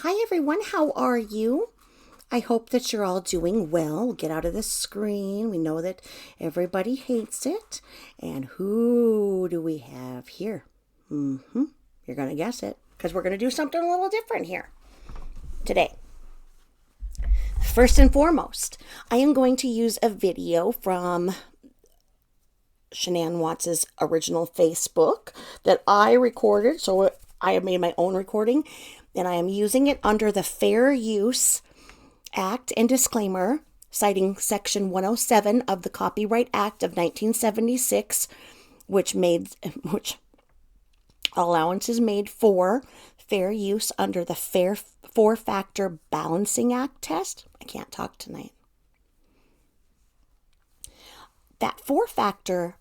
Hi everyone, how are you? I hope that you're all doing well. Get out of the screen. We know that everybody hates it. And who do we have here? You're going to guess it because we're going to do something a little different here today. First and foremost, I am going to use a video from Shanann Watts' original Facebook that I recorded. So I have made my own recording and I am using it under the Fair Use Act and disclaimer, citing Section 107 of the Copyright Act of 1976, which allowance is made for fair use under the four-factor balancing act test. I can't talk tonight. That four-factor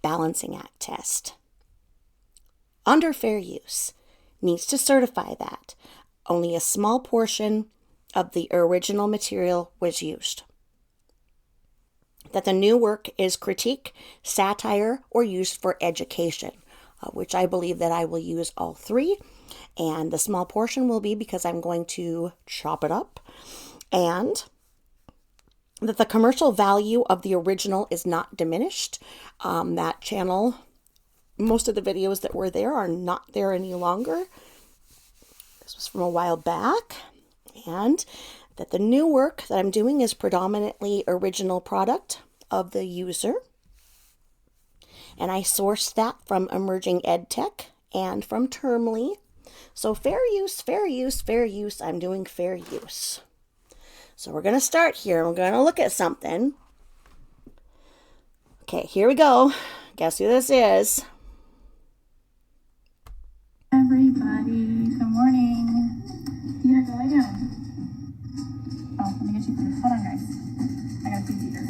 balancing act test under fair use needs to certify that only a small portion of the original material was used, that the new work is critique, satire, or used for education, which I believe that I will use all three, and the small portion will be because I'm going to chop it up, and that the commercial value of the original is not diminished. That channel, most of the videos that were there are not there any longer. This was from a while back. And that the new work that I'm doing is predominantly original product of the user. And I sourced that from Emerging EdTech and from Termly. So fair use, fair use, fair use. I'm doing fair use. So we're going to start here. We're going to look at something. Okay, here we go. Guess who this is? Everybody, good morning. Dieter, go lay down. Oh, let me get you food. Hold on, guys. I gotta feed Dieter.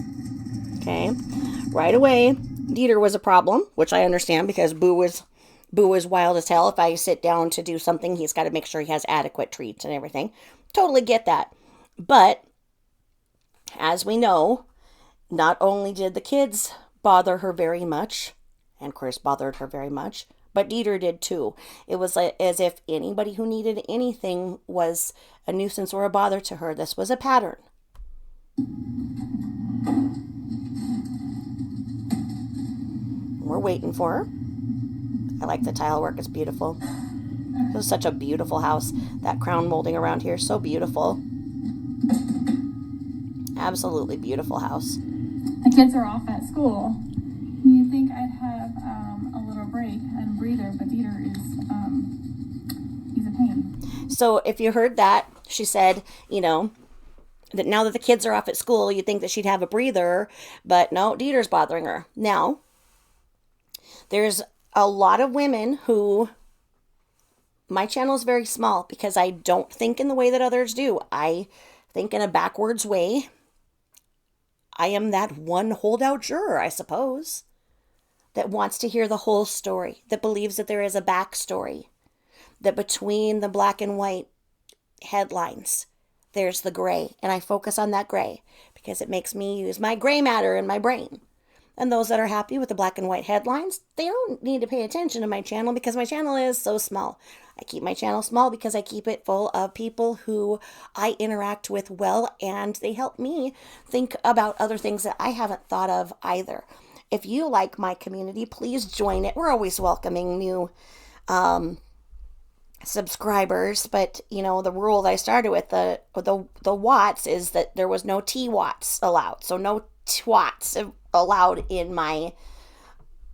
Okay, right away, Dieter was a problem, which I understand because Boo is wild as hell. If I sit down to do something, he's got to make sure he has adequate treats and everything. Totally get that. But as we know, not only did the kids bother her very much, and Chris bothered her very much, but Dieter did too. It was as if anybody who needed anything was a nuisance or a bother to her. This was a pattern. We're waiting for her. I like the tile work. It's beautiful. This is such a beautiful house. That crown molding around here is so beautiful. Absolutely beautiful house. The kids are off at school. You think I'd have a little break and breather, but Dieter is, he's a pain. So if you heard that, she said, that now that the kids are off at school, you'd think that she'd have a breather, but no, Dieter's bothering her. Now, there's a lot of women who, my channel is very small because I don't think in the way that others do. I think in a backwards way. I am that one holdout juror, I suppose, that wants to hear the whole story, that believes that there is a backstory, that between the black and white headlines, there's the gray, and I focus on that gray because it makes me use my gray matter in my brain. And those that are happy with the black and white headlines, they don't need to pay attention to my channel because my channel is so small. I keep my channel small because I keep it full of people who I interact with well, and they help me think about other things that I haven't thought of either. If you like my community, please join it. We're always welcoming new subscribers, but the rule that I started with the Watts is that there was no T-Watts allowed, so no twats allowed in my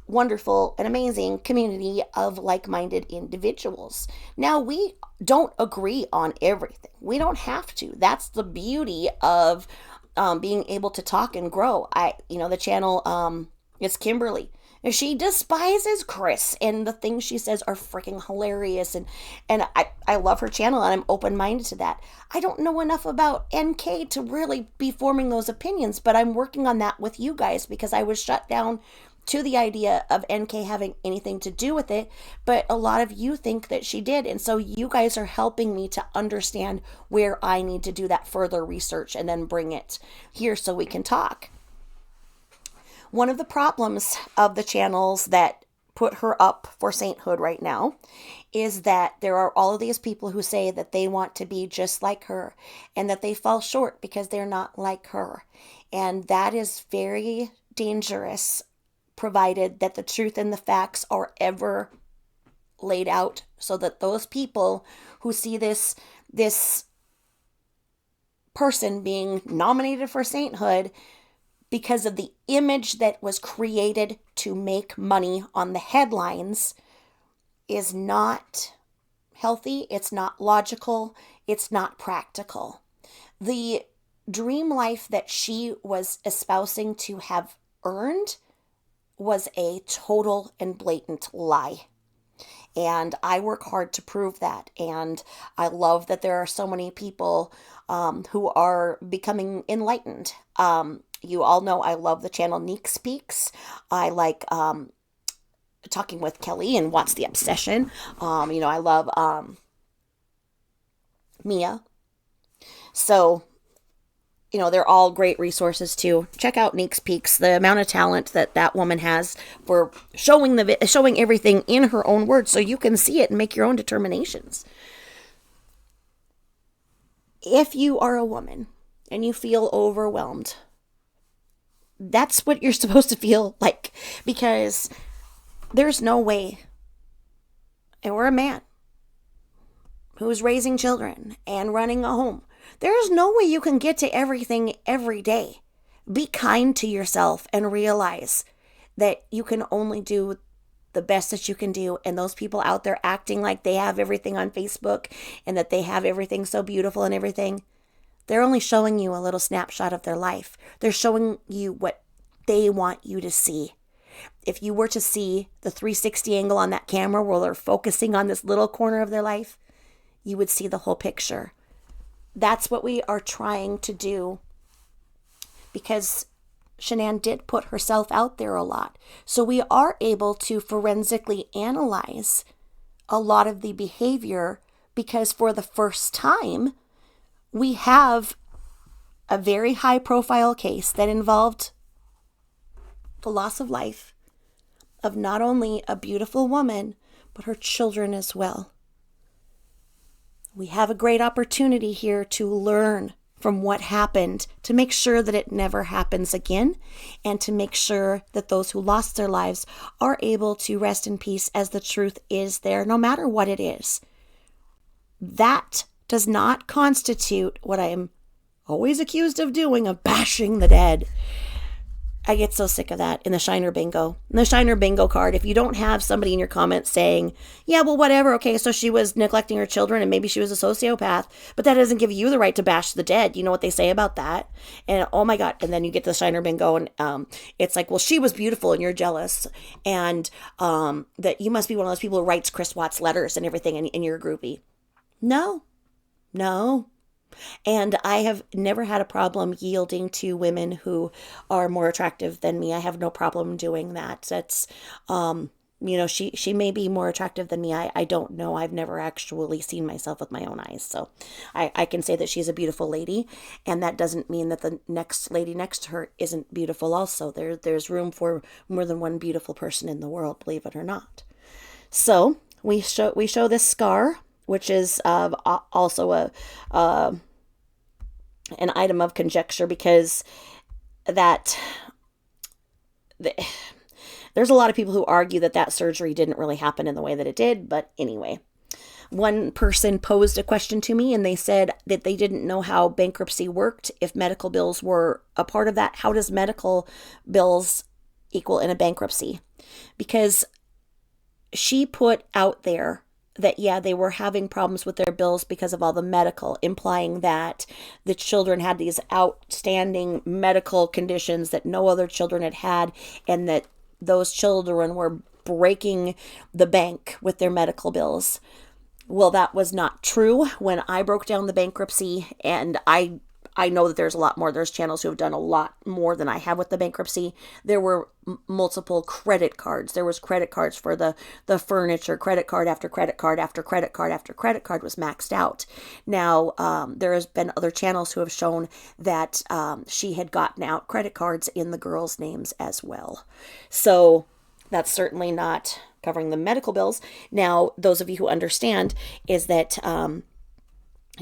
wonderful and amazing community of like-minded individuals. Now, we don't agree on everything. We don't have to. That's the beauty of being able to talk and grow. The channel is Kimberly. She despises Chris, and the things she says are freaking hilarious, and I love her channel, and I'm open-minded to that. I don't know enough about NK to really be forming those opinions, but I'm working on that with you guys because I was shut down to the idea of NK having anything to do with it, but a lot of you think that she did, and so you guys are helping me to understand where I need to do that further research and then bring it here so we can talk. One of the problems of the channels that put her up for sainthood right now is that there are all of these people who say that they want to be just like her and that they fall short because they're not like her. And that is very dangerous, provided that the truth and the facts are ever laid out, so that those people who see this person being nominated for sainthood because of the image that was created to make money on the headlines is not healthy, it's not logical, it's not practical. The dream life that she was espousing to have earned was a total and blatant lie. And I work hard to prove that. And I love that there are so many people who are becoming enlightened. You all know I love the channel Neek Speaks. I like talking with Kelly and What's the Obsession. I love Mia. So, they're all great resources too. Check out Neek Speaks. The amount of talent that woman has for showing everything in her own words, so you can see it and make your own determinations. If you are a woman and you feel overwhelmed, that's what you're supposed to feel like, because there's no way, or a man who's raising children and running a home, there's no way you can get to everything every day. Be kind to yourself and realize that you can only do the best that you can do. And those people out there acting like they have everything on Facebook and that they have everything so beautiful and everything, they're only showing you a little snapshot of their life. They're showing you what they want you to see. If you were to see the 360 angle on that camera where they're focusing on this little corner of their life, you would see the whole picture. That's what we are trying to do, because Shanann did put herself out there a lot. So we are able to forensically analyze a lot of the behavior, because for the first time, we have a very high profile case that involved the loss of life of not only a beautiful woman, but her children as well. We have a great opportunity here to learn from what happened, to make sure that it never happens again, and to make sure that those who lost their lives are able to rest in peace, as the truth is there, no matter what it is. That does not constitute what I am always accused of doing, of bashing the dead. I get so sick of that in the Shiner Bingo. In the Shiner Bingo card, if you don't have somebody in your comments saying, yeah, well, whatever, okay, so she was neglecting her children and maybe she was a sociopath, but that doesn't give you the right to bash the dead. You know what they say about that? And oh my God, and then you get the Shiner Bingo and it's like, well, she was beautiful and you're jealous, and that you must be one of those people who writes Chris Watts letters and everything, and you're a groupie. No. And I have never had a problem yielding to women who are more attractive than me. I have no problem doing that. That's, she may be more attractive than me. I don't know. I've never actually seen myself with my own eyes. So I can say that she's a beautiful lady. And that doesn't mean that the next lady next to her isn't beautiful also. There's room for more than one beautiful person in the world, believe it or not. So we show this scar, which is also an item of conjecture, because there's a lot of people who argue that surgery didn't really happen in the way that it did. But anyway, one person posed a question to me and they said that they didn't know how bankruptcy worked, if medical bills were a part of that. How does medical bills equal in a bankruptcy? Because she put out there that, yeah, they were having problems with their bills because of all the medical, implying that the children had these outstanding medical conditions that no other children had, and that those children were breaking the bank with their medical bills. Well, that was not true. When I broke down the bankruptcy, and I know that there's a lot more. There's channels who have done a lot more than I have with the bankruptcy. There were multiple credit cards. There was credit cards for the furniture, credit card after credit card after credit card after credit card was maxed out. Now, there has been other channels who have shown that she had gotten out credit cards in the girls' names as well. So that's certainly not covering the medical bills. Now, those of you who understand is that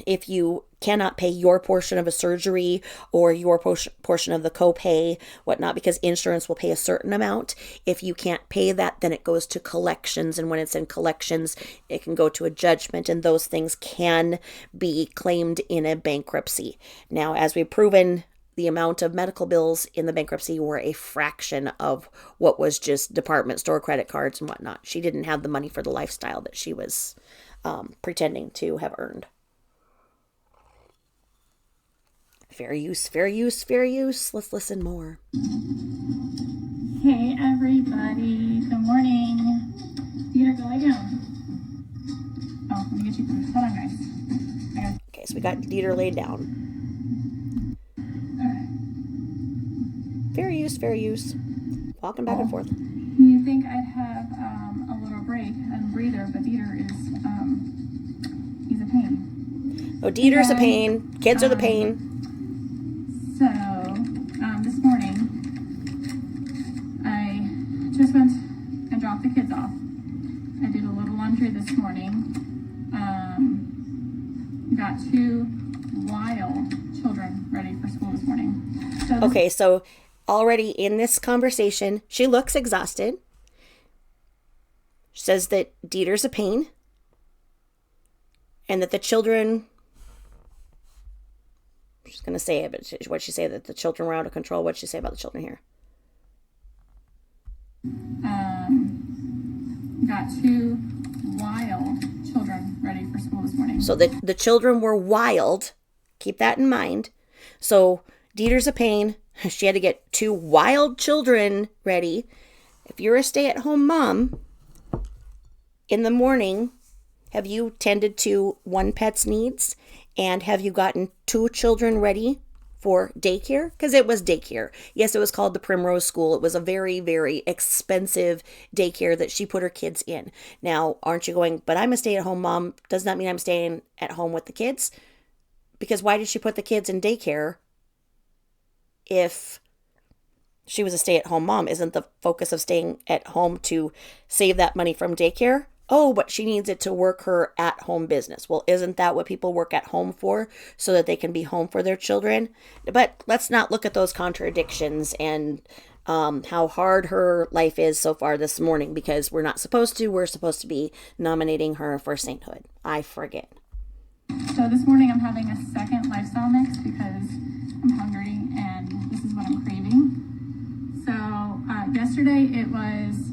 if you cannot pay your portion of a surgery or your portion of the copay, whatnot, because insurance will pay a certain amount. If you can't pay that, then it goes to collections. And when it's in collections, it can go to a judgment, and those things can be claimed in a bankruptcy. Now, as we've proven, the amount of medical bills in the bankruptcy were a fraction of what was just department store credit cards and whatnot. She didn't have the money for the lifestyle that she was pretending to have earned. Fair use, fair use, fair use. Let's listen more. Hey everybody, good morning. Dieter, go lie down. Oh, let me get you food. Hold on, guys. Okay, so we got Dieter laid down. Fair use, fair use. Walking back and forth. You think I'd have a little break and breather, but Dieter is, he's a pain. Oh, Dieter's a pain. Kids are the pain. So, this morning, I just went and dropped the kids off. I did a little laundry this morning. Got 2 wild children ready for school this morning. Okay, so already in this conversation, she looks exhausted. She says that Dieter's a pain. And that the children... She's going to say it, but what'd she say? That the children were out of control. What'd she say about the children here? Got 2 wild children ready for school this morning. So the children were wild. Keep that in mind. So Dieter's a pain. She had to get 2 wild children ready. If you're a stay-at-home mom, in the morning, have you tended to one pet's needs? And have you gotten 2 children ready for daycare? Because it was daycare. Yes, it was called the Primrose School. It was a very, very expensive daycare that she put her kids in. Now, aren't you going, but I'm a stay-at-home mom. Does that mean I'm staying at home with the kids? Because why did she put the kids in daycare if she was a stay-at-home mom? Isn't the focus of staying at home to save that money from daycare? Oh, but she needs it to work her at-home business. Well, isn't that what people work at home for? So that they can be home for their children? But let's not look at those contradictions and how hard her life is so far this morning, because we're not supposed to. We're supposed to be nominating her for sainthood. I forget. So this morning I'm having a second lifestyle mix because I'm hungry and this is what I'm craving. So yesterday it was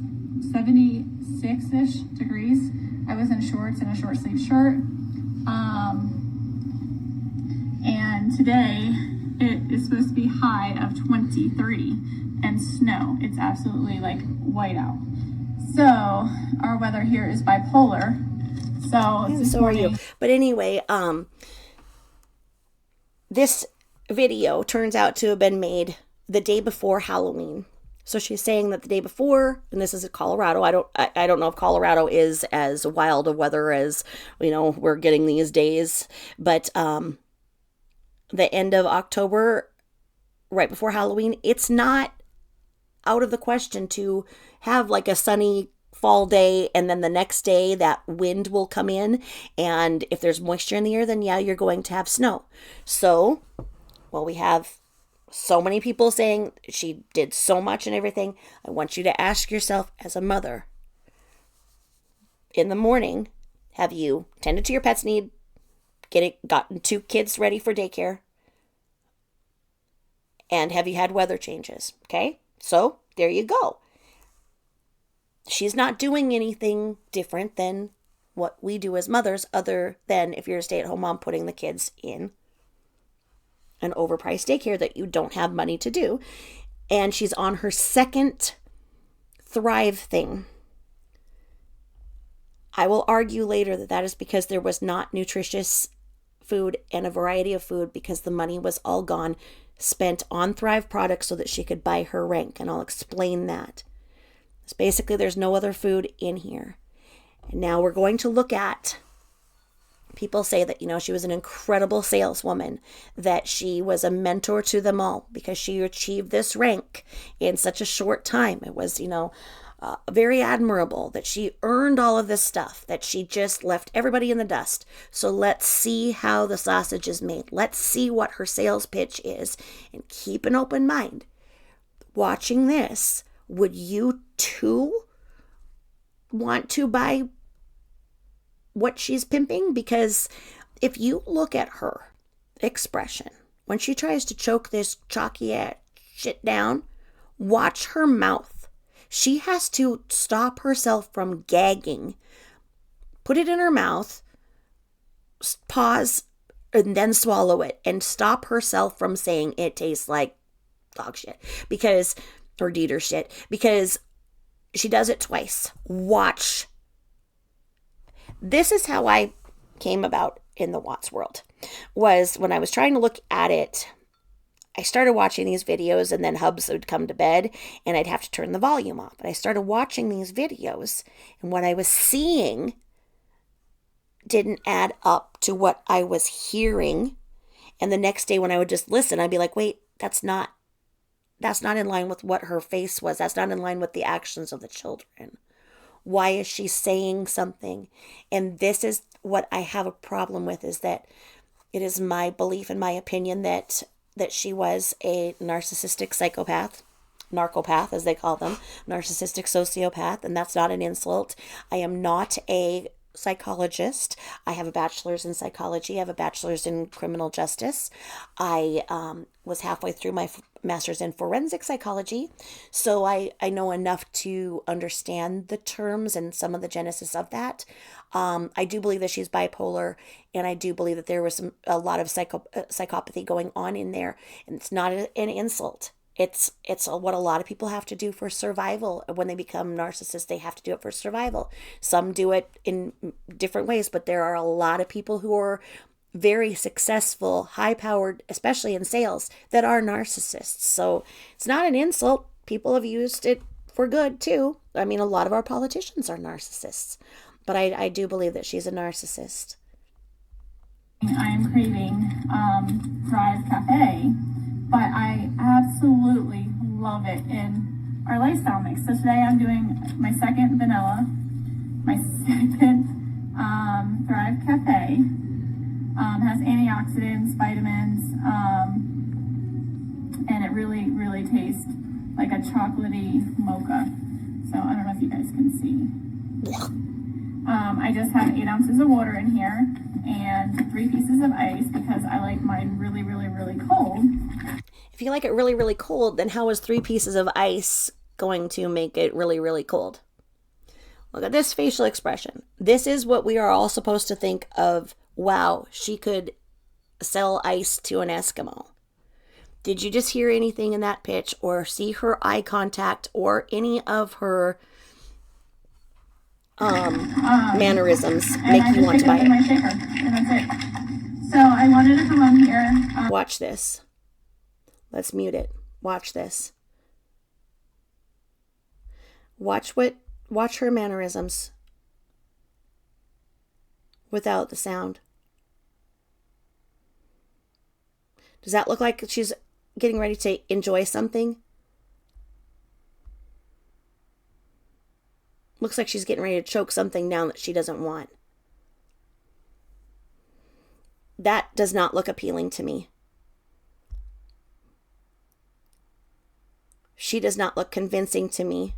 76-ish degrees. I was in shorts and a short sleeve shirt. And today it is supposed to be high of 23 and snow. It's absolutely like white out. So our weather here is bipolar. So are you. But anyway, this video turns out to have been made the day before Halloween. So she's saying that the day before, and this is in Colorado. I don't know if Colorado is as wild of weather as, we're getting these days. But the end of October, right before Halloween, it's not out of the question to have like a sunny fall day, and then the next day that wind will come in, and if there's moisture in the air, then yeah, you're going to have snow. So, we have so many people saying she did so much and everything. I want you to ask yourself as a mother, in the morning, have you tended to your pet's need, gotten 2 kids ready for daycare, and have you had weather changes? Okay, so there you go. She's not doing anything different than what we do as mothers, other than if you're a stay-at-home mom putting the kids in an overpriced daycare that you don't have money to do. And she's on her second Thrive thing. I will argue later that is because there was not nutritious food and a variety of food, because the money was all gone, spent on Thrive products so that she could buy her rank. And I'll explain that. So basically, there's no other food in here. And now we're going to look at, people say that, she was an incredible saleswoman, that she was a mentor to them all because she achieved this rank in such a short time. It was, very admirable that she earned all of this stuff, that she just left everybody in the dust. So let's see how the sausage is made. Let's see what her sales pitch is, and keep an open mind. Watching this, would you too want to buy what she's pimping? Because if you look at her expression when she tries to choke this chalky ass shit down, watch her mouth. She has to stop herself from gagging, put it in her mouth, pause, and then swallow it, and stop herself from saying it tastes like dog shit, because, or Dieter shit, because she does it twice. Watch. This is how I came about in the Watts world, was when I was trying to look at it. I started watching these videos, and then Hubs would come to bed and I'd have to turn the volume off. But I started watching these videos, and what I was seeing didn't add up to what I was hearing. And the next day when I would just listen, I'd be like, wait, that's not in line with what her face was. That's not in line with the actions of the children. Why is she saying something? And this is what I have a problem with, is that it is my belief and my opinion that she was a narcissistic psychopath, narcopath as they call them, narcissistic sociopath, and that's not an insult. I am not a psychologist. I have a bachelor's in psychology. I have a bachelor's in criminal justice. I was halfway through my master's in forensic psychology, so I know enough to understand the terms and some of the genesis of that. I do believe that she's bipolar, and I do believe that there was a lot of psychopathy going on in there, and it's not an insult. It's what a lot of people have to do for survival. When they become narcissists, they have to do it for survival. Some do it in different ways, but there are a lot of people who are very successful, high-powered, especially in sales, that are narcissists. So it's not an insult. People have used it for good, too. I mean, a lot of our politicians are narcissists. But I do believe that she's a narcissist. I am craving Thrive Cafe, but I absolutely love it in our lifestyle mix. So today I'm doing my second vanilla, my second Thrive Cafe. Has antioxidants, vitamins, and it really, really tastes like a chocolatey mocha. So I don't know if you guys can see. I just have 8 ounces of water in here and 3 pieces of ice because I like mine really, really, really cold. If you like it really, really cold, then how is 3 pieces of ice going to make it really, really cold? Look at this facial expression. This is what we are all supposed to think of. Wow, she could sell ice to an Eskimo. Did you just hear anything in that pitch, or see her eye contact, or any of her mannerisms make you want to buy it? My shaker, and that's it. So I wanted to come on here. Watch this. Let's mute it. Watch this. Watch her mannerisms without the sound. Does that look like she's getting ready to enjoy something? Looks like she's getting ready to choke something down that she doesn't want. That does not look appealing to me. She does not look convincing to me.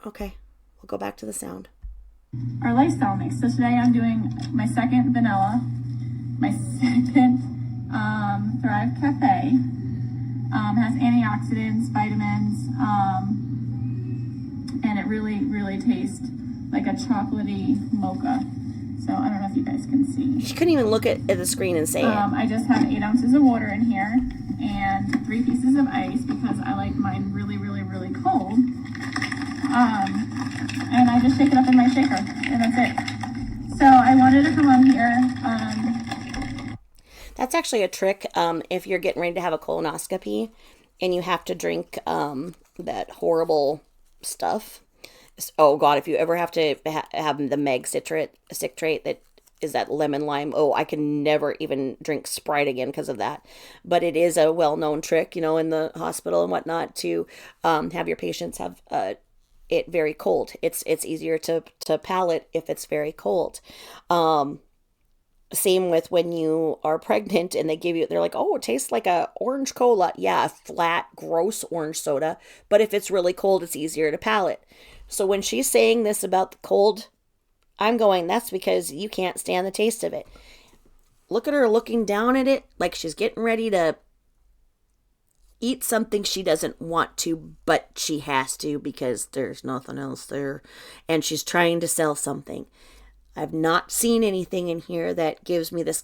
Okay, we'll go back to the sound. Our lifestyle mix. So today I'm doing my second vanilla, my second Thrive Cafe. Has antioxidants, vitamins, and it really, really tastes like a chocolatey mocha. So I don't know if you guys can see. She couldn't even look at the screen and say it. I just have 8 ounces of water in here and 3 pieces of ice because I like mine really, really, really cold. And I just shake it up in my shaker, and that's it. So I wanted to come on here. That's actually a trick if you're getting ready to have a colonoscopy and you have to drink that horrible stuff. Oh God, if you ever have to have the meg citrate that is that lemon lime. Oh, I can never even drink Sprite again because of that. But it is a well-known trick, in the hospital and whatnot, to have your patients have it very cold. It's easier to palate if it's very cold. Same with when you are pregnant and they're like, oh, it tastes like a orange cola. Yeah, a flat, gross orange soda. But if it's really cold, it's easier to palate. So when she's saying this about the cold, I'm going, that's because you can't stand the taste of it. Look at her looking down at it like she's getting ready to eat something she doesn't want to, but she has to because there's nothing else there. And she's trying to sell something. I've not seen anything in here that gives me this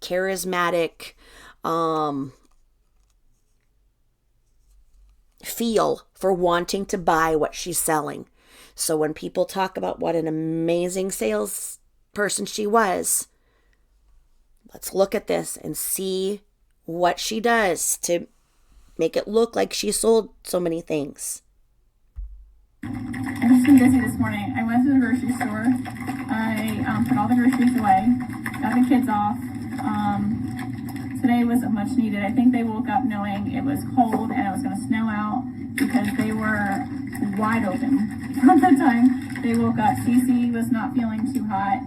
charismatic feel for wanting to buy what she's selling. So when people talk about what an amazing salesperson she was, let's look at this and see what she does to make it look like she sold so many things. I've just been busy this morning. I went to the grocery store. I put all the groceries away, got the kids off. Today was much needed. I think they woke up knowing it was cold and it was going to snow out because they were wide open from the time they woke up. Cece was not feeling too hot.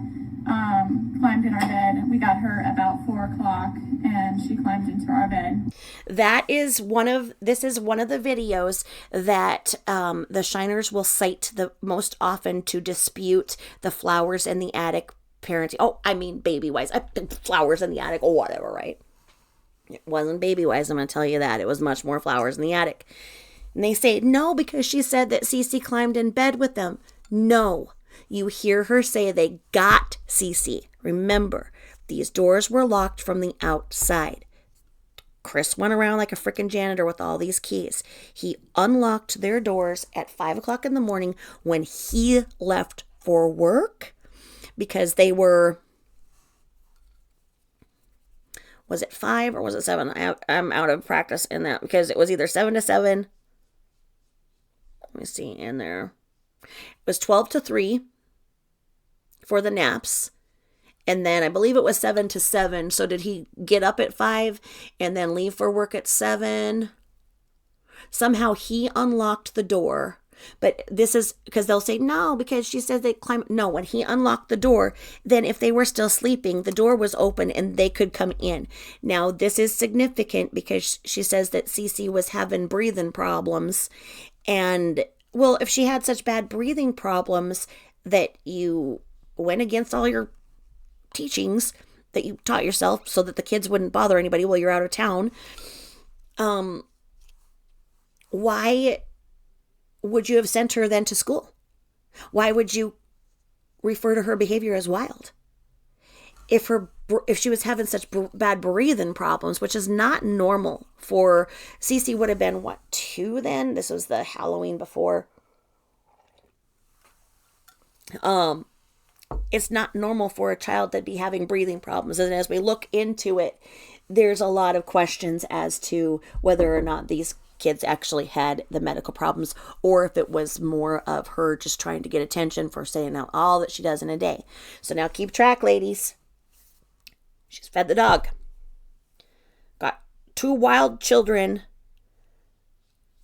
Climbed in our bed. We got her about 4 o'clock and she climbed into our bed. This is one of the videos that the Shiners will cite the most often to dispute the flowers in the attic parenting. Oh, I mean baby wise. Flowers in the attic or whatever, right? It wasn't baby wise, I'm going to tell you that. It was much more flowers in the attic. And they say, no, because she said that Cece climbed in bed with them. No. You hear her say they got Cece. Remember, these doors were locked from the outside. Chris went around like a freaking janitor with all these keys. He unlocked their doors at 5 o'clock in the morning when he left for work because they were, was it 5 or was it 7? I'm out of practice in that because it was either 7 to 7. Let me see in there. It was 12 to 3 for the naps. And then I believe it was 7 to 7. So did he get up at 5 and then leave for work at 7? Somehow he unlocked the door. But this is because they'll say, no, because she said they climbed. No, when he unlocked the door, then if they were still sleeping, the door was open and they could come in. Now, this is significant because she says that Cece was having breathing problems. And, well, if she had such bad breathing problems that you went against all your teachings that you taught yourself so that the kids wouldn't bother anybody while you're out of town, why would you have sent her then to school? Why would you refer to her behavior as wild? If she was having such bad breathing problems, which is not normal for Cece, would have been 2 then? This was the Halloween before. It's not normal for a child to be having breathing problems. And as we look into it, there's a lot of questions as to whether or not these kids actually had the medical problems or if it was more of her just trying to get attention for saying out all that she does in a day. So now keep track, ladies. She's fed the dog. Got 2 wild children.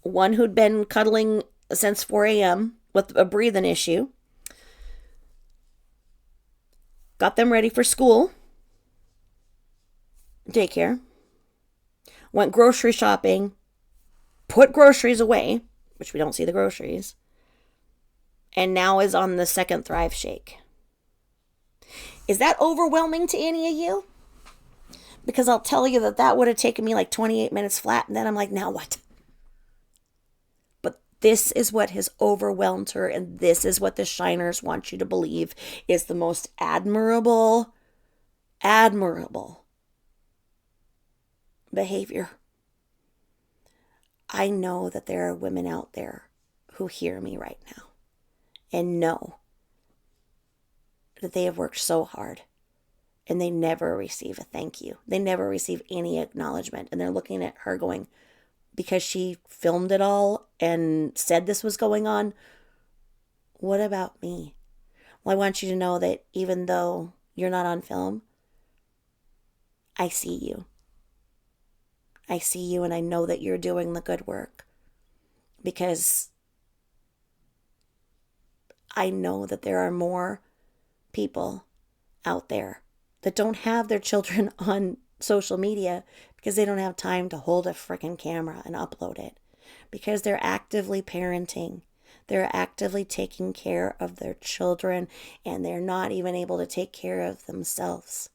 One who'd been cuddling since 4 a.m. with a breathing issue. Got them ready for school. Daycare. Went grocery shopping. Put groceries away, which we don't see the groceries. And now is on the second Thrive Shake. Is that overwhelming to any of you? Because I'll tell you that would have taken me like 28 minutes flat. And then I'm like, now what? But this is what has overwhelmed her. And this is what the Shiners want you to believe is the most admirable behavior. I know that there are women out there who hear me right now and know that they have worked so hard and they never receive a thank you. They never receive any acknowledgement. And they're looking at her going, because she filmed it all and said this was going on, what about me? Well, I want you to know that even though you're not on film, I see you. I see you, and I know that you're doing the good work, because I know that there are more people out there that don't have their children on social media because they don't have time to hold a freaking camera and upload it, because they're actively parenting. They're actively taking care of their children, and they're not even able to take care of themselves.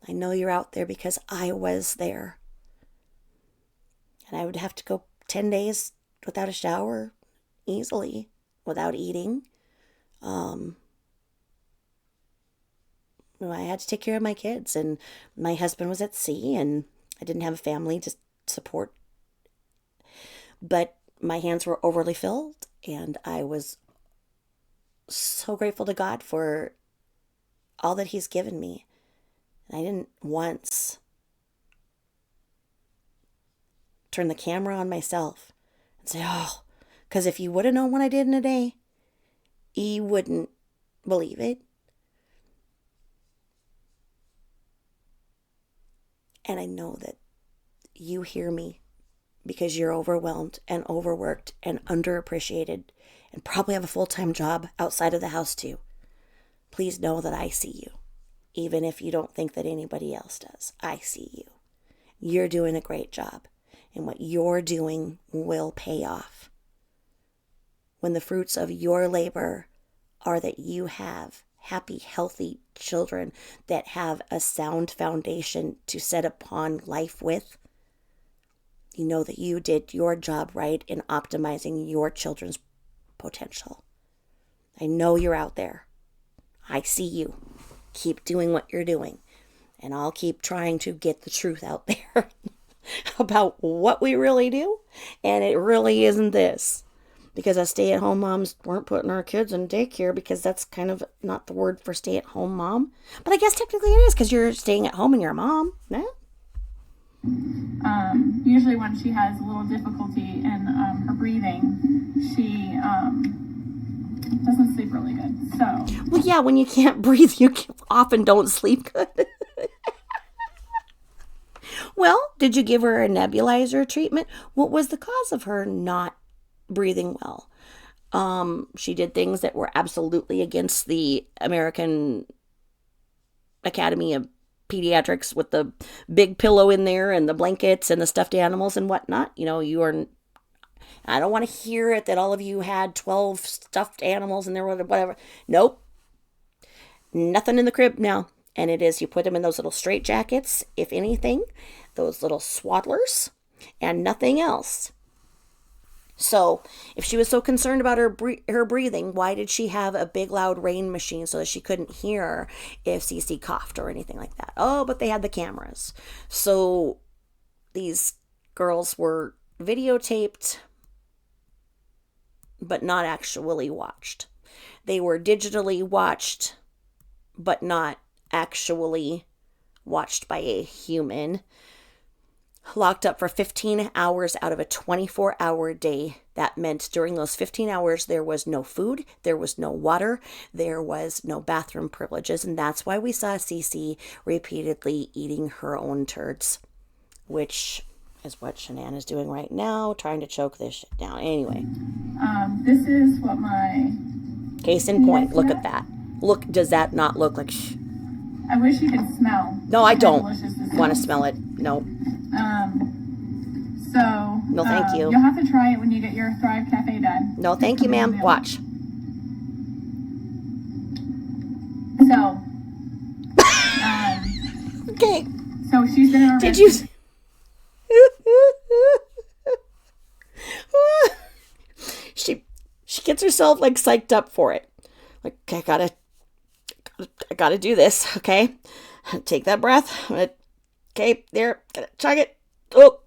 I know you're out there because I was there. And I would have to go 10 days without a shower, easily, without eating. I had to take care of my kids, and my husband was at sea, and I didn't have a family to support. But my hands were overly filled, and I was so grateful to God for all that He's given me. And I didn't once turn the camera on myself and say, oh, because if you would have known what I did in a day, you wouldn't believe it. And I know that you hear me because you're overwhelmed and overworked and underappreciated and probably have a full-time job outside of the house too. Please know that I see you, even if you don't think that anybody else does. I see you. You're doing a great job, and what you're doing will pay off. When the fruits of your labor are that you have happy, healthy children that have a sound foundation to set upon life with, you know that you did your job right in optimizing your children's potential. I know you're out there. I see you. Keep doing what you're doing. And I'll keep trying to get the truth out there about what we really do. And it really isn't this. Because us stay-at-home moms weren't putting our kids in daycare, because that's kind of not the word for stay-at-home mom. But I guess technically it is, because you're staying at home and you're a mom. No? Usually when she has a little difficulty in her breathing, she doesn't sleep really good. So. Well, yeah, when you can't breathe, you often don't sleep good. Well, did you give her a nebulizer treatment? What was the cause of her not breathing well? She did things that were absolutely against the American Academy of Pediatrics, with the big pillow in there and the blankets and the stuffed animals and whatnot. You know, I don't want to hear it that all of you had 12 stuffed animals in there, whatever. Nope. Nothing in the crib now. And it is, you put them in those little straight jackets, if anything, those little swaddlers, and nothing else. So if she was so concerned about her breathing, why did she have a big loud rain machine so that she couldn't hear if Cece coughed or anything like that? Oh, but they had the cameras. So these girls were videotaped, but not actually watched. They were digitally watched, but not actually watched by a human. Locked up for 15 hours out of a 24-hour day. That meant during those 15 hours, there was no food, there was no water, there was no bathroom privileges. And that's why we saw Cece repeatedly eating her own turds, which is what Shanann is doing right now, trying to choke this shit down. Anyway. This is what my... Case in point, look at that. Look, does that not look like... I wish you could smell. No, I don't want to smell it. No. So... No, thank you. You'll have to try it when you get your Thrive Cafe done. No, thank you, ma'am. Watch. So... okay. So she's been in our... Did you... She gets herself like psyched up for it. Like, I gotta do this, okay? Take that breath. Okay, there, chug it. Oh,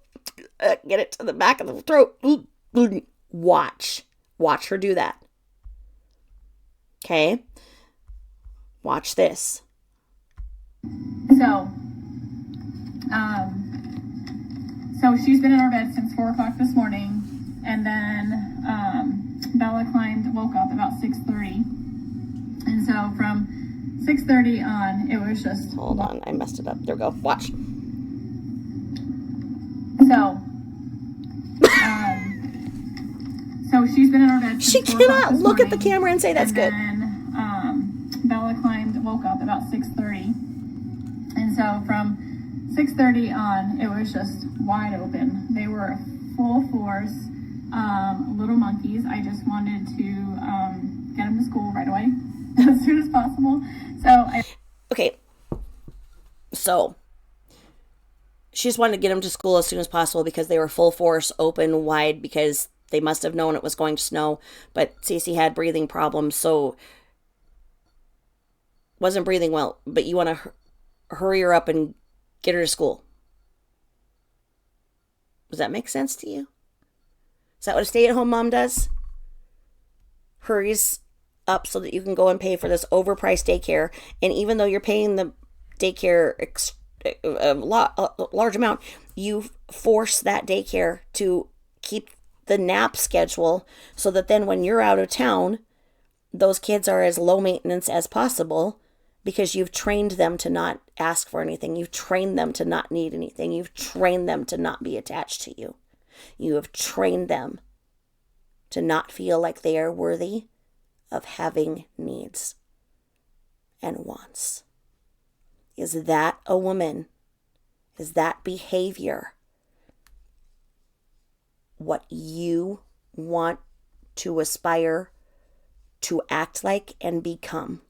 get it to the back of the throat. Watch her do that. Okay? Watch this. So she's been in our bed since 4 o'clock this morning, and then Bella woke up about 6:30, and so from 6:30 on, it was just... Hold on, I messed it up. There we go. Watch. So she's been in our bed. She cannot look at the camera and say that's good. And then Bella woke up about 6:30. And so from 6:30 on, it was just wide open. They were full force, little monkeys. I just wanted to get them to school right away as soon as possible. Okay, so she just wanted to get them to school as soon as possible because they were full force, open, wide, because they must have known it was going to snow. But Cece had breathing problems, so wasn't breathing well. But you want to hurry her up and get her to school. Does that make sense to you? Is that what a stay-at-home mom does? Hurries up so that you can go and pay for this overpriced daycare. And even though you're paying the daycare a large amount, you force that daycare to keep the nap schedule so that then when you're out of town, those kids are as low maintenance as possible because you've trained them to not ask for anything. You've trained them to not need anything. You've trained them to not be attached to you. You have trained them to not feel like they are worthy of having needs and wants. Is that a woman? Is that behavior what you want to aspire to act like and become?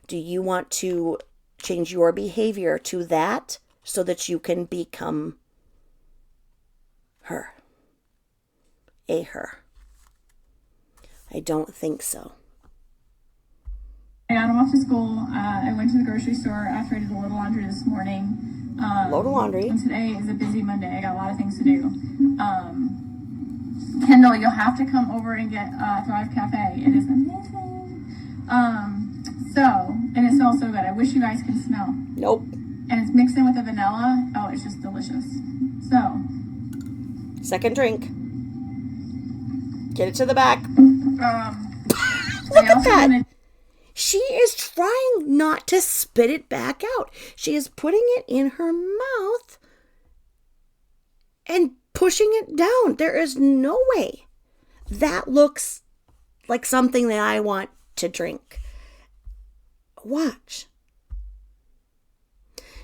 Do you want to change your behavior to that so that you can become her? A her. I don't think so. I got him off to school. I went to the grocery store after I did a little laundry this morning. Load of laundry. And today is a busy Monday. I got a lot of things to do. Kendall, you'll have to come over and get Thrive Cafe. It is amazing. And it smells so good. I wish you guys could smell. Nope. And it's mixed in with the vanilla. Oh, it's just delicious. So. Second drink. Get it to the back. Look at that. She is trying not to spit it back out. She is putting it in her mouth and pushing it down. There is no way that looks like something that I want to drink. Watch.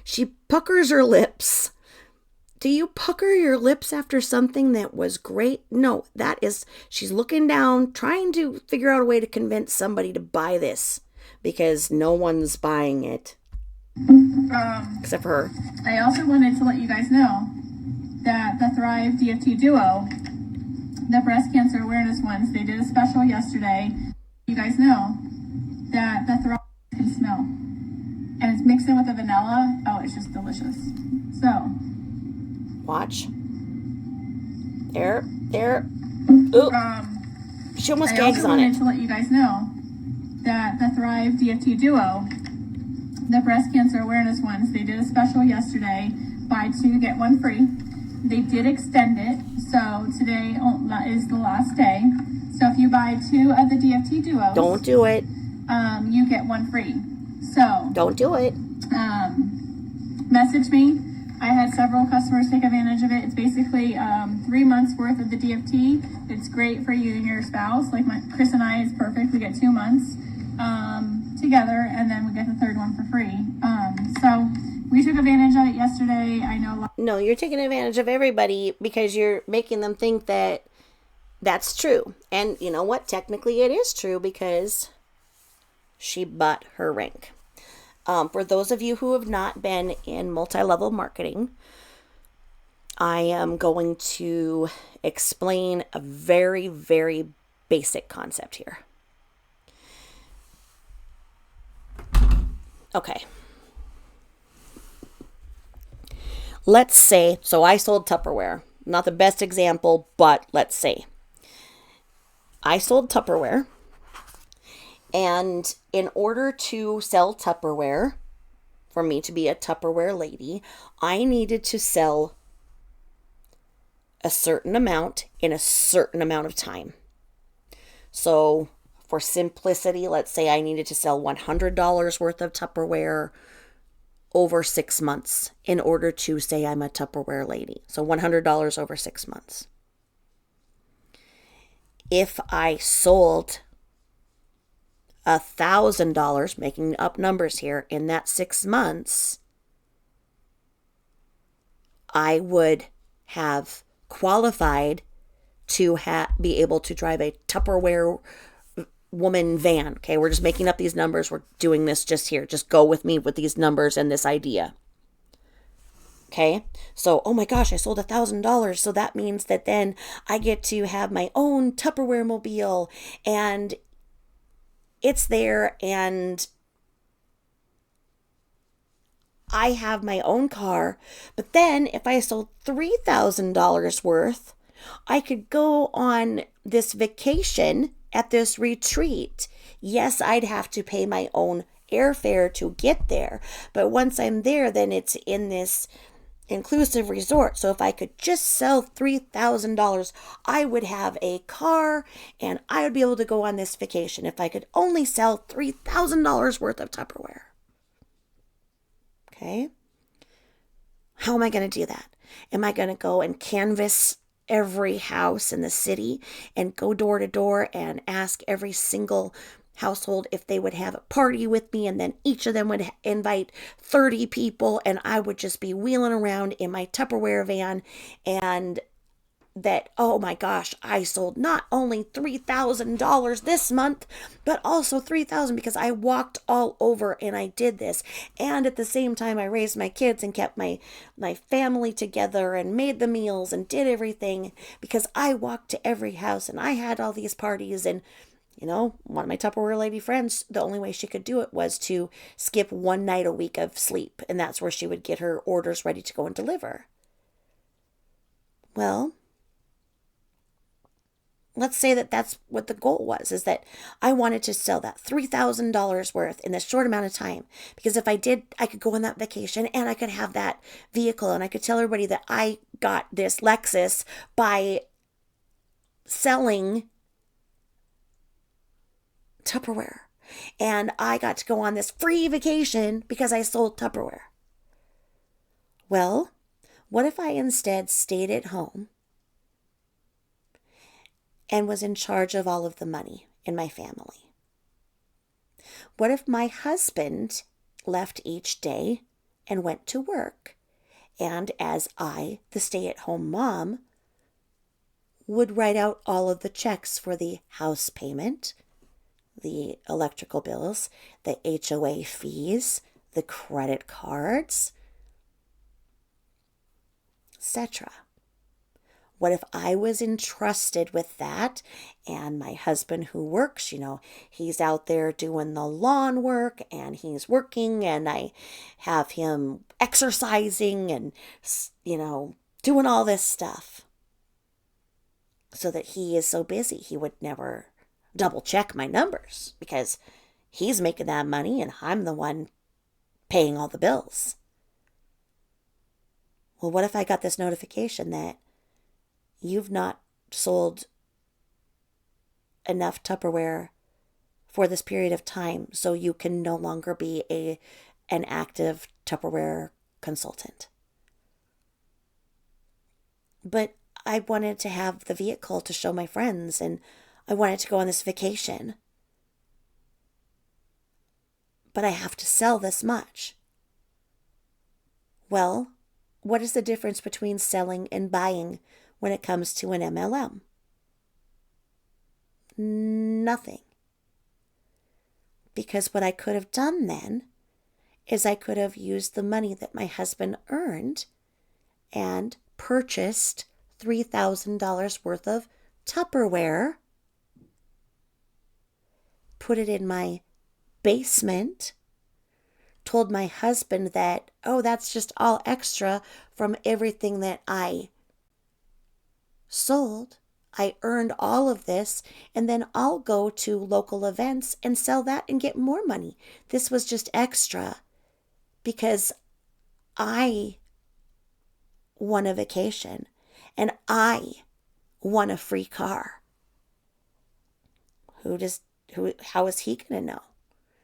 She puckers her lips. Do you pucker your lips after something that was great? No, she's looking down, trying to figure out a way to convince somebody to buy this because no one's buying it. Except for her. I also wanted to let you guys know that the Thrive DFT Duo, the breast cancer awareness ones, they did a special yesterday. You guys know that the Thrive can smell. And it's mixed in with the vanilla. Oh, it's just delicious. So. Watch. There. Ooh. She almost gags on it. I also wanted to let you guys know that the Thrive DFT Duo, the breast cancer awareness ones, they did a special yesterday. Buy two, get one free. They did extend it, so today is the last day. So if you buy two of the DFT Duos, don't do it. You get one free. So don't do it. Message me. I had several customers take advantage of it. It's basically 3 months worth of the DFT. It's great for you and your spouse. Like Chris and I, it's perfect. We get 2 months together, and then we get the third one for free. So we took advantage of it yesterday. I know. No, you're taking advantage of everybody because you're making them think that that's true. And you know what? Technically, it is true because she bought her rank. For those of you who have not been in multi-level marketing, I am going to explain a very, very basic concept here. Okay. Let's say, so I sold Tupperware. Not the best example, but let's say. I sold Tupperware. And in order to sell Tupperware, for me to be a Tupperware lady, I needed to sell a certain amount in a certain amount of time. So for simplicity, let's say I needed to sell $100 worth of Tupperware over 6 months in order to say I'm a Tupperware lady. So $100 over 6 months. If I sold $1,000, making up numbers here, in that 6 months, I would have qualified to be able to drive a Tupperware woman van. Okay, we're just making up these numbers. We're doing this just here. Just go with me with these numbers and this idea. Okay, so, oh my gosh, I sold $1,000. So that means that then I get to have my own Tupperware mobile, and it's there, and I have my own car. But then if I sold $3,000 worth, I could go on this vacation at this retreat. Yes, I'd have to pay my own airfare to get there. But once I'm there, then it's in this inclusive resort. So if I could just sell $3,000, I would have a car and I would be able to go on this vacation if I could only sell $3,000 worth of Tupperware. Okay? How am I going to do that? Am I going to go and canvass every house in the city and go door to door and ask every single household if they would have a party with me, and then each of them would invite 30 people, and I would just be wheeling around in my Tupperware van, and that, oh my gosh, I sold not only $3,000 this month, but also $3,000 because I walked all over and I did this. And at the same time, I raised my kids and kept my family together and made the meals and did everything because I walked to every house and I had all these parties. And one of my Tupperware lady friends, the only way she could do it was to skip one night a week of sleep. And that's where she would get her orders ready to go and deliver. Well, let's say that that's what the goal was, is that I wanted to sell that $3,000 worth in this short amount of time. Because if I did, I could go on that vacation and I could have that vehicle and I could tell everybody that I got this Lexus by selling Tupperware. And I got to go on this free vacation because I sold Tupperware. Well, what if I instead stayed at home and was in charge of all of the money in my family? What if my husband left each day and went to work, and as I, the stay-at-home mom, would write out all of the checks for the house payment, the electrical bills, the HOA fees, the credit cards, etc.? What if I was entrusted with that, and my husband, who works, he's out there doing the lawn work and he's working, and I have him exercising and, doing all this stuff so that he is so busy he would never double check my numbers because he's making that money and I'm the one paying all the bills. Well, what if I got this notification that you've not sold enough Tupperware for this period of time, so you can no longer be an active Tupperware consultant? But I wanted to have the vehicle to show my friends, and I wanted to go on this vacation. But I have to sell this much. Well, what is the difference between selling and buying when it comes to an MLM? Nothing. Because what I could have done then is I could have used the money that my husband earned and purchased $3,000 worth of Tupperware, put it in my basement, told my husband that, oh, that's just all extra from everything that I sold. I earned all of this, and then I'll go to local events and sell that and get more money. This was just extra because I won a vacation and I won a free car. How is he going to know?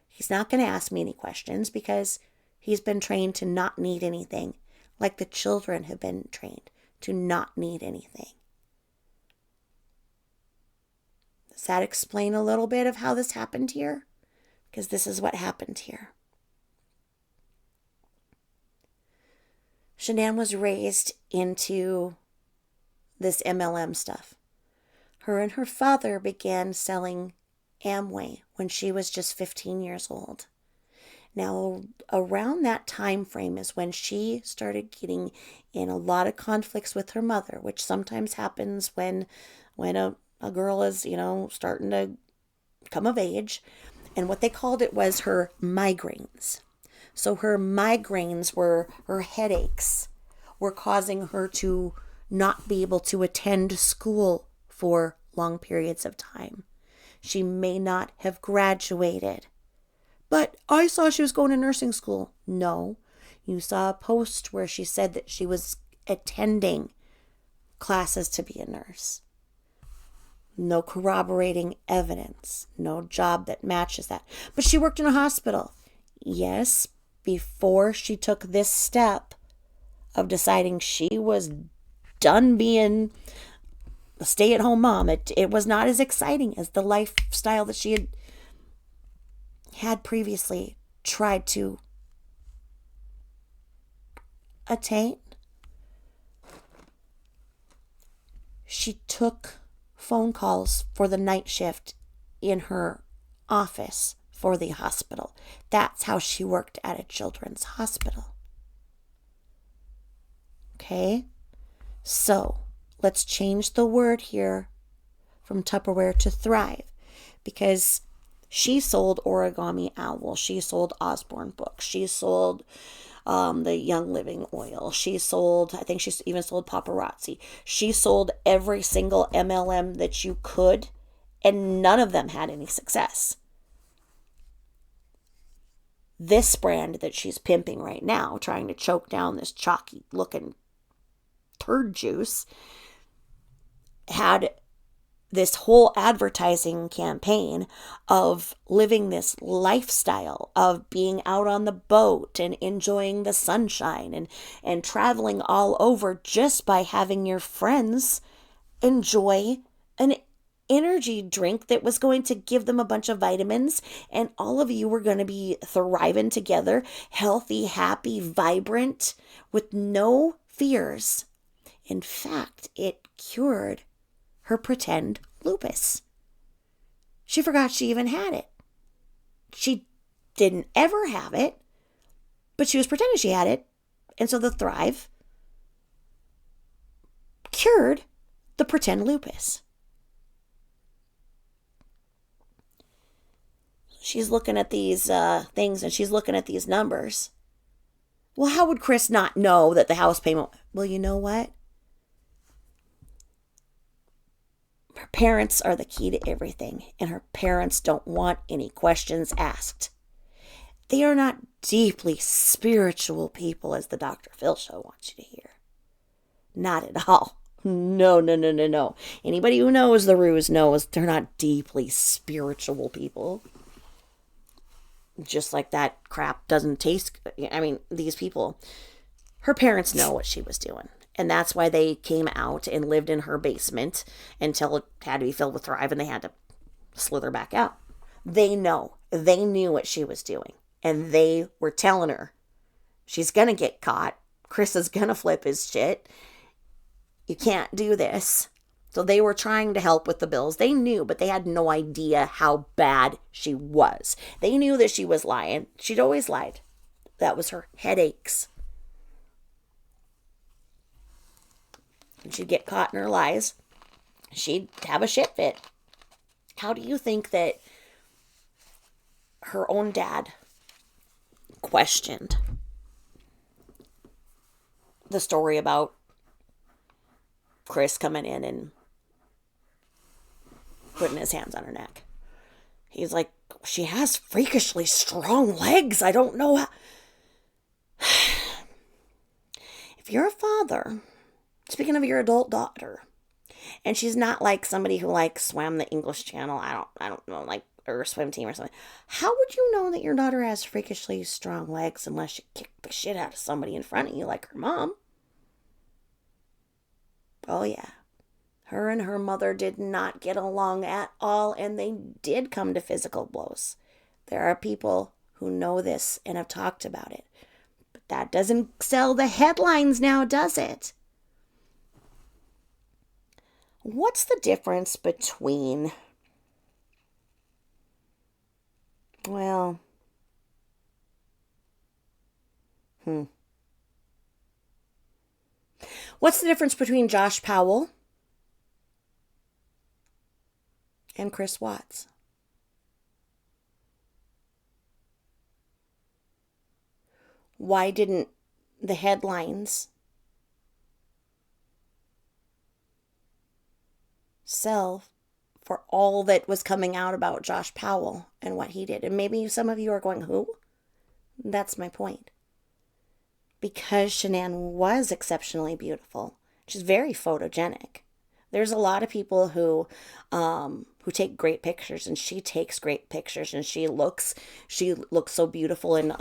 He's not going to ask me any questions because he's been trained to not need anything, like the children have been trained to not need anything. Does that explain a little bit of how this happened here? Because this is what happened here. Shanann was raised into this MLM stuff. Her and her father began selling Amway when she was just 15 years old. Now, around that time frame is when she started getting in a lot of conflicts with her mother, which sometimes happens when a girl is, starting to come of age. And what they called it was her migraines. So her migraines her headaches were causing her to not be able to attend school for long periods of time. She may not have graduated. But I saw she was going to nursing school. No, you saw a post where she said that she was attending classes to be a nurse. No corroborating evidence. No job that matches that. But she worked in a hospital. Yes, before she took this step of deciding she was done being a stay-at-home mom, it was not as exciting as the lifestyle that she had previously tried to attain. She took phone calls for the night shift in her office for the hospital. That's how she worked at a children's hospital. Okay? So, let's change the word here from Tupperware to thrive, because she sold Origami Owl. She sold Osborne books. She sold the Young Living oil. I think she even sold paparazzi. She sold every single MLM that you could, and none of them had any success. This brand that she's pimping right now, trying to choke down this chalky looking turd juice, had this whole advertising campaign of living this lifestyle of being out on the boat and enjoying the sunshine and traveling all over just by having your friends enjoy an energy drink that was going to give them a bunch of vitamins, and all of you were going to be thriving together, healthy, happy, vibrant, with no fears. In fact, it cured her pretend lupus. She forgot she even had it. She didn't ever have it, but she was pretending she had it. And so the Thrive cured the pretend lupus. She's looking at these things, and she's looking at these numbers. Well, how would Chris not know that the house payment... Well, you know what? Her parents are the key to everything, and her parents don't want any questions asked. They are not deeply spiritual people, as the Dr. Phil show wants you to hear. Not at all. No. Anybody who knows the Rooz knows they're not deeply spiritual people. Just like that crap doesn't taste... I mean, these people... Her parents know what she was doing. And that's why they came out and lived in her basement until it had to be filled with Thrive and they had to slither back out. They know. They knew what she was doing. And they were telling her, she's going to get caught. Chris is going to flip his shit. You can't do this. So they were trying to help with the bills. They knew, but they had no idea how bad she was. They knew that she was lying. She'd always lied. That was her headaches. And she'd get caught in her lies. She'd have a shit fit. How do you think that her own dad questioned the story about Chris coming in and putting his hands on her neck? He's like, she has freakishly strong legs. I don't know how. If you're a father, speaking of your adult daughter, and she's not like somebody who like swam the English Channel, I don't know, like or swim team or something. How would you know that your daughter has freakishly strong legs unless you kick the shit out of somebody in front of you like her mom? Oh, yeah. Her and her mother did not get along at all, and they did come to physical blows. There are people who know this and have talked about it. But that doesn't sell the headlines now, does it? What's the difference between, well, what's the difference between Josh Powell and Chris Watts? Why didn't the headlines sell for all that was coming out about Josh Powell and what he did? And maybe some of you are going, who? That's my point. Because Shanann was exceptionally beautiful. She's very photogenic. There's a lot of people who take great pictures, and she takes great pictures, and she looks so beautiful in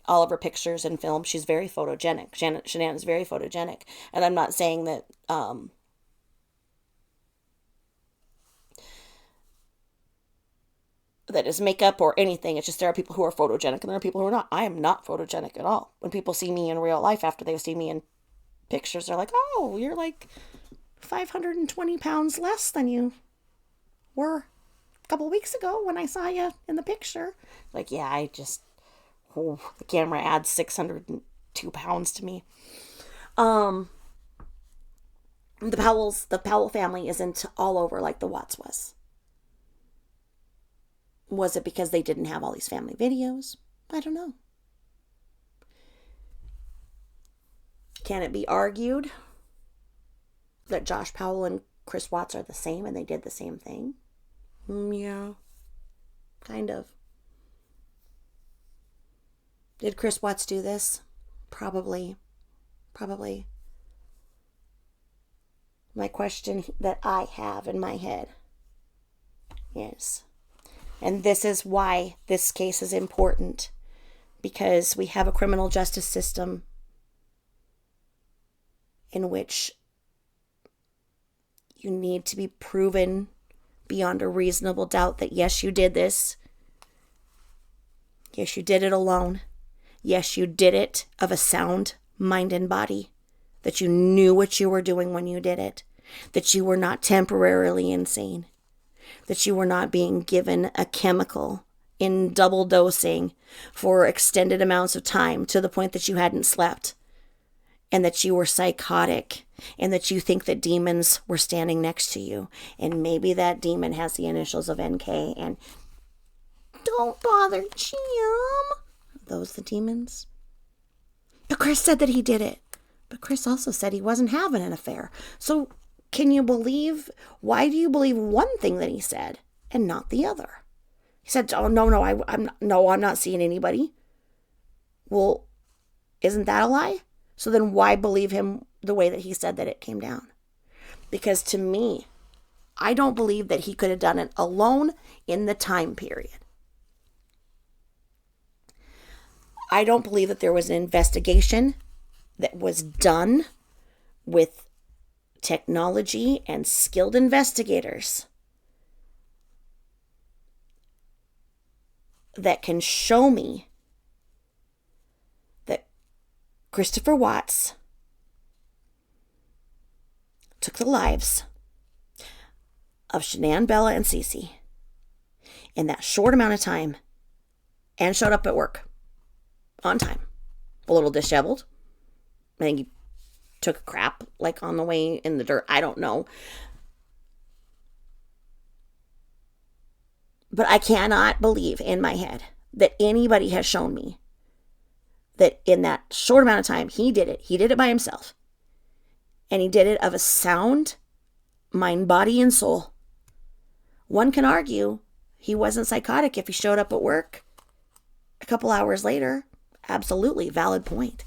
all of her pictures and film. She's very photogenic. Shanann is very photogenic. And I'm not saying that that is makeup or anything. It's just there are people who are photogenic and there are people who are not. I am not photogenic at all. When people see me in real life after they've seen me in pictures, they're like, oh, you're like 520 pounds less than you were a couple weeks ago when I saw you in the picture. Like, yeah, the camera adds 602 pounds to me. The Powell family isn't all over like the Watts was. Was it because they didn't have all these family videos? I don't know. Can it be argued that Josh Powell and Chris Watts are the same and they did the same thing? Yeah, kind of. Did Chris Watts do this? Probably. My question that I have in my head is, and this is why this case is important, because we have a criminal justice system in which you need to be proven beyond a reasonable doubt that yes, you did this. Yes, you did it alone. Yes, you did it of a sound mind and body. That you knew what you were doing when you did it. That you were not temporarily insane. That you were not being given a chemical in double dosing for extended amounts of time to the point that you hadn't slept. And that you were psychotic. And that you think that demons were standing next to you. And maybe that demon has the initials of NK. And don't bother Jim. Are those the demons? But Chris said that he did it. But Chris also said he wasn't having an affair. So can you believe, why do you believe one thing that he said and not the other? He said, oh, I'm not seeing anybody. Well, isn't that a lie? So then why believe him the way that he said that it came down? Because to me, I don't believe that he could have done it alone in the time period. I don't believe that there was an investigation that was done with technology and skilled investigators that can show me that Christopher Watts took the lives of Shanann, Bella, and Cece in that short amount of time and showed up at work on time. A little disheveled. I think he took a crap like on the way in the dirt. I don't know. But I cannot believe in my head that anybody has shown me that in that short amount of time he did it. He did it by himself. And he did it of a sound mind, body, and soul. One can argue he wasn't psychotic if he showed up at work a couple hours later. Absolutely valid point.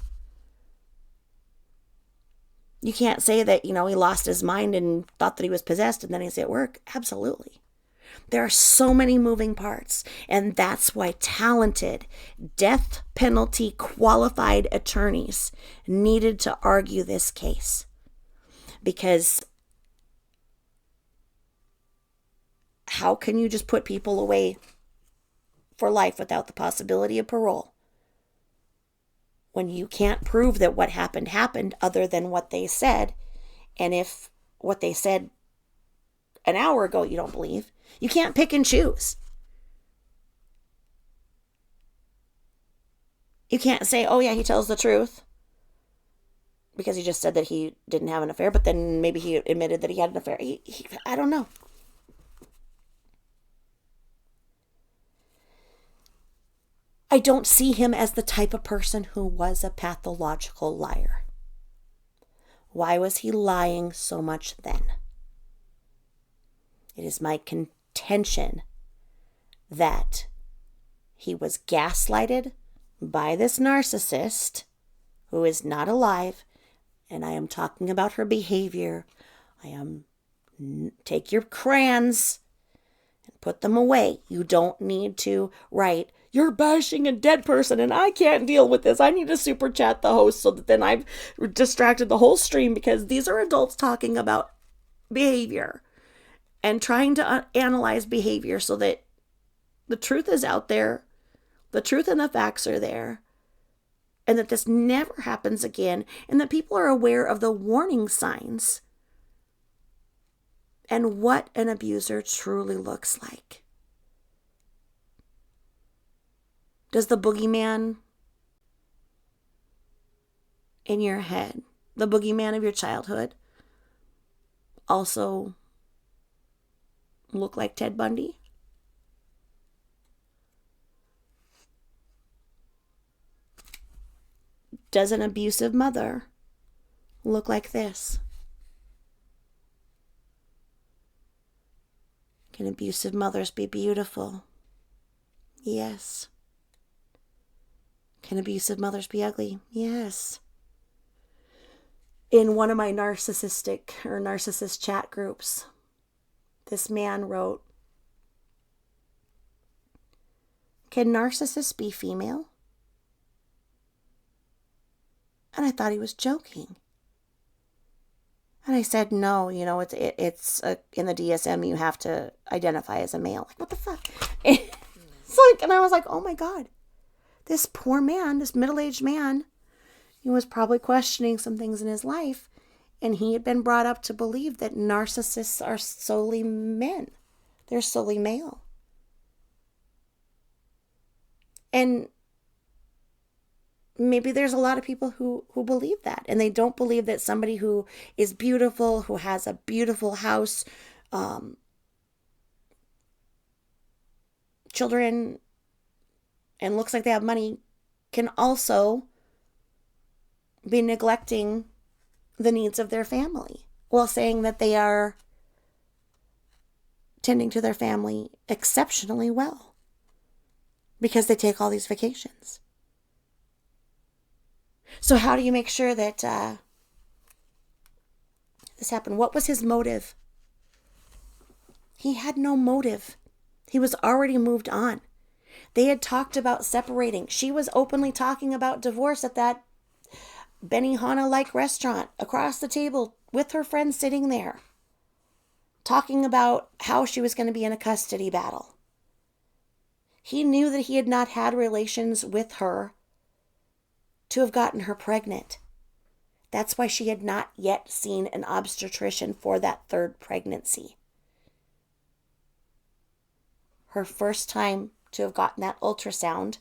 You can't say that, he lost his mind and thought that he was possessed and then he's at work. Absolutely. There are so many moving parts, and that's why talented, death penalty qualified attorneys needed to argue this case. Because how can you just put people away for life without the possibility of parole when you can't prove that what happened other than what they said? And if what they said an hour ago you don't believe, you can't pick and choose. You can't say, oh yeah, he tells the truth because he just said that he didn't have an affair, but then maybe he admitted that he had an affair. I don't know. I don't see him as the type of person who was a pathological liar. Why was he lying so much then? It is my contention that he was gaslighted by this narcissist who is not alive, and I am talking about her behavior. Take your crayons and put them away. You don't need to write, you're bashing a dead person and I can't deal with this. I need to super chat the host so that then I've distracted the whole stream, because these are adults talking about behavior and trying to analyze behavior so that the truth is out there, the truth and the facts are there, and that this never happens again, and that people are aware of the warning signs and what an abuser truly looks like. Does the boogeyman in your head, the boogeyman of your childhood, also look like Ted Bundy? Does an abusive mother look like this? Can abusive mothers be beautiful? Yes. Can abusive mothers be ugly? Yes. In one of my narcissist chat groups, this man wrote, can narcissists be female? And I thought he was joking. And I said, no, it's in the DSM, you have to identify as a male. Like, what the fuck? And I was like, oh my God. This poor man, this middle-aged man, he was probably questioning some things in his life, and he had been brought up to believe that narcissists are solely men. They're solely male. And maybe there's a lot of people who believe that, and they don't believe that somebody who is beautiful, who has a beautiful house, children, and looks like they have money, can also be neglecting the needs of their family while saying that they are tending to their family exceptionally well because they take all these vacations. So how do you make sure that this happened? What was his motive? He had no motive. He was already moved on. They had talked about separating. She was openly talking about divorce at that Benihana-like restaurant across the table with her friend sitting there, talking about how she was going to be in a custody battle. He knew that he had not had relations with her to have gotten her pregnant. That's why she had not yet seen an obstetrician for that third pregnancy. Her first time to have gotten that ultrasound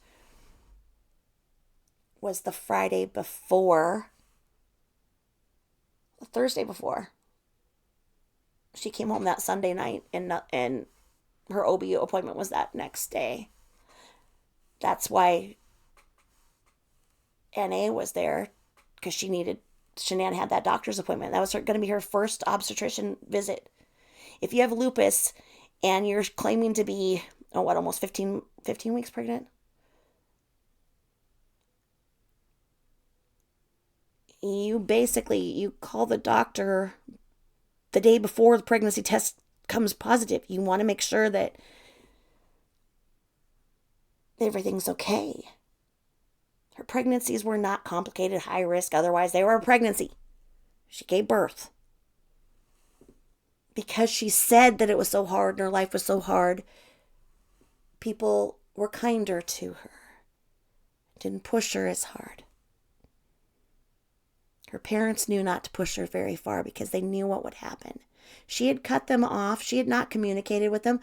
was the Thursday before. She came home that Sunday night, and her OB appointment was that next day. That's why NA was there, because Shanann had that doctor's appointment. That was going to be her first obstetrician visit. If you have lupus and you're claiming to be, almost 15 weeks pregnant? You call the doctor the day before the pregnancy test comes positive. You want to make sure that everything's okay. Her pregnancies were not complicated, high risk. Otherwise, they were a pregnancy. She gave birth. Because she said that it was so hard and her life was so hard, people were kinder to her. Didn't push her as hard. Her parents knew not to push her very far because they knew what would happen. She had cut them off. She had not communicated with them.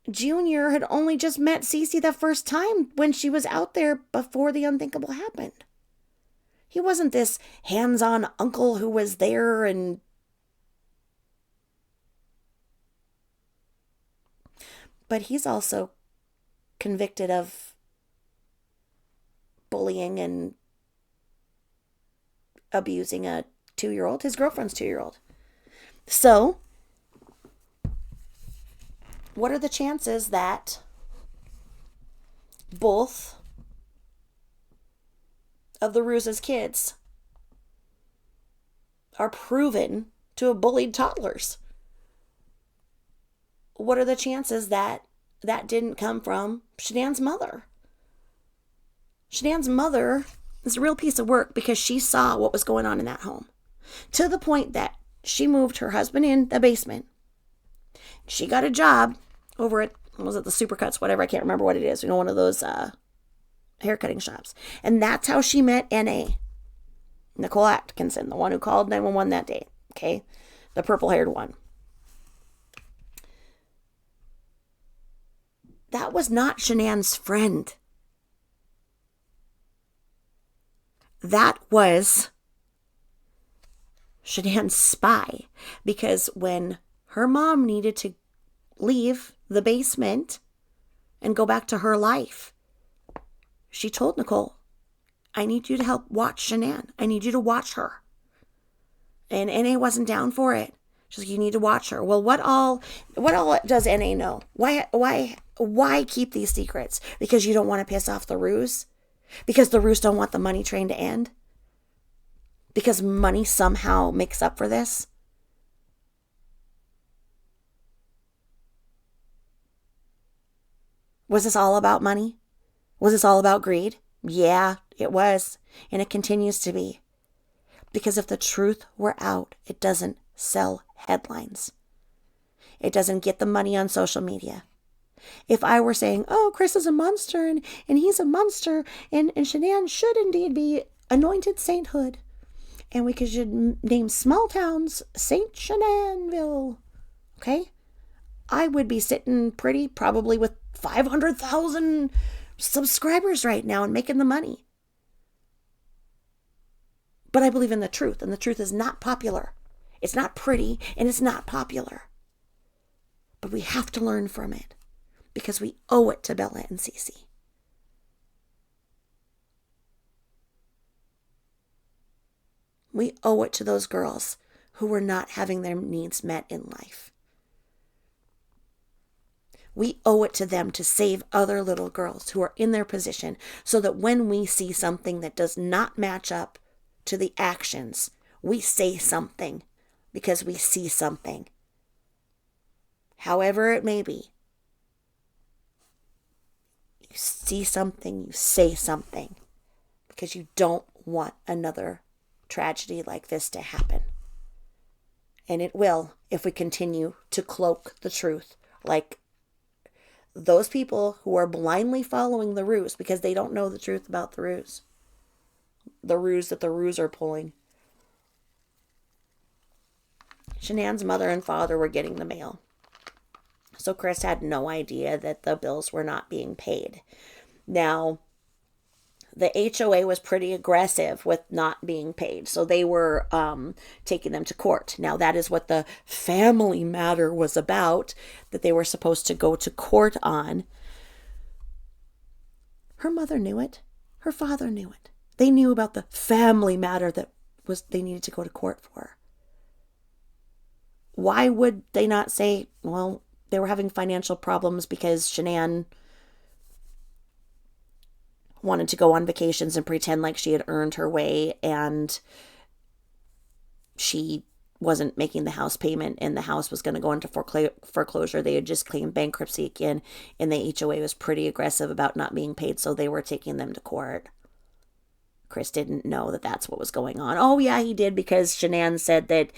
Junior had only just met Cece the first time when she was out there before the unthinkable happened. He wasn't this hands-on uncle who was there and... But he's also convicted of bullying and abusing a 2-year-old, his girlfriend's 2-year-old. So, what are the chances that both of the Ruses' kids are proven to have bullied toddlers? What are the chances that that didn't come from Shanann's mother? Shanann's mother is a real piece of work because she saw what was going on in that home. To the point that she moved her husband in the basement. She got a job over at, was it the Supercuts, whatever, I can't remember what it is. One of those haircutting shops. And that's how she met N.A. Nicole Atkinson, the one who called 911 that day. Okay? The purple-haired one. That was not Shanann's friend. That was Shanann's spy. Because when her mom needed to leave the basement and go back to her life, she told Nicole, I need you to help watch Shanann. I need you to watch her. And N.A. wasn't down for it. She's like, you need to watch her. Well, what all does N.A. know? Why keep these secrets? Because you don't want to piss off the Ruse? Because the Ruse don't want the money train to end? Because money somehow makes up for this? Was this all about money? Was this all about greed? Yeah, it was. And it continues to be. Because if the truth were out, it doesn't sell headlines. It doesn't get the money on social media. If I were saying, oh, Chris is a monster and he's a monster and Shanann should indeed be anointed sainthood, and we should name small towns Saint Shanannville, okay? I would be sitting pretty, probably with 500,000 subscribers right now and making the money. But I believe in the truth, and the truth is not popular. It's not pretty, and it's not popular. But we have to learn from it, because we owe it to Bella and Cece. We owe it to those girls who were not having their needs met in life. We owe it to them to save other little girls who are in their position so that when we see something that does not match up to the actions, we say something because we see something. However it may be. You see something, you say something, because you don't want another tragedy like this to happen. And it will if we continue to cloak the truth like those people who are blindly following the ruse because they don't know the truth about the ruse. The ruse that the Ruse are pulling. Shanann's mother and father were getting the mail. So Chris had no idea that the bills were not being paid. Now, the HOA was pretty aggressive with not being paid. So they were taking them to court. Now, that is what the family matter was about, that they were supposed to go to court on. Her mother knew it. Her father knew it. They knew about the family matter that they needed to go to court for. Why would they not say, well, they were having financial problems because Shanann wanted to go on vacations and pretend like she had earned her way and she wasn't making the house payment and the house was going to go into foreclosure. They had just claimed bankruptcy again, and the HOA was pretty aggressive about not being paid, so they were taking them to court. Chris didn't know that that's what was going on. Oh, yeah, he did, because Shanann said that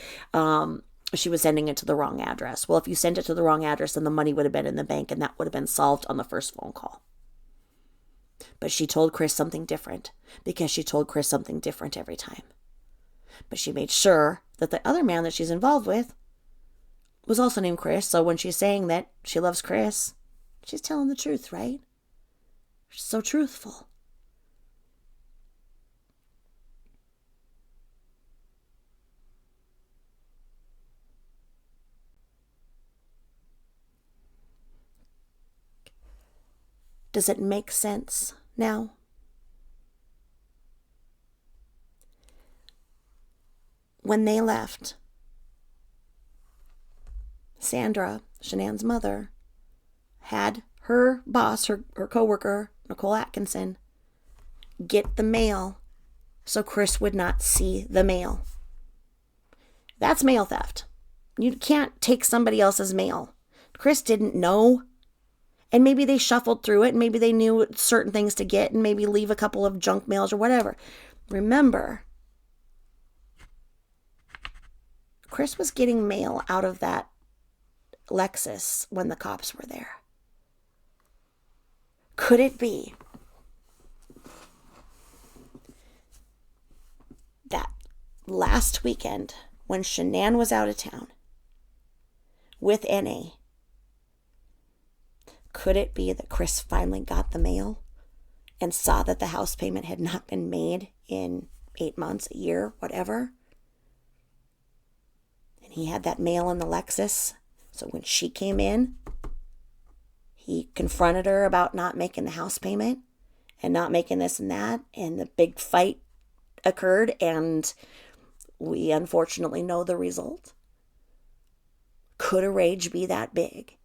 she was sending it to the wrong address. Well, if you sent it to the wrong address, then the money would have been in the bank, and that would have been solved on the first phone call. But she told Chris something different, because she told Chris something different every time. But she made sure that the other man that she's involved with was also named Chris. So when she's saying that she loves Chris, she's telling the truth, right? She's so truthful. Does it make sense now? When they left, Sandra, Shanann's mother, had her boss, her coworker, Nicole Atkinson, get the mail so Chris would not see the mail. That's mail theft. You can't take somebody else's mail. Chris didn't know. And maybe they shuffled through it, and maybe they knew certain things to get, and maybe leave a couple of junk mails or whatever. Remember, Chris was getting mail out of that Lexus when the cops were there. Could it be that last weekend when Shanann was out of town with NA, could it be that Chris finally got the mail and saw that the house payment had not been made in 8 months, a year, whatever? And he had that mail in the Lexus. So when she came in, he confronted her about not making the house payment and not making this and that. And the big fight occurred, and we unfortunately know the result. Could a rage be that big?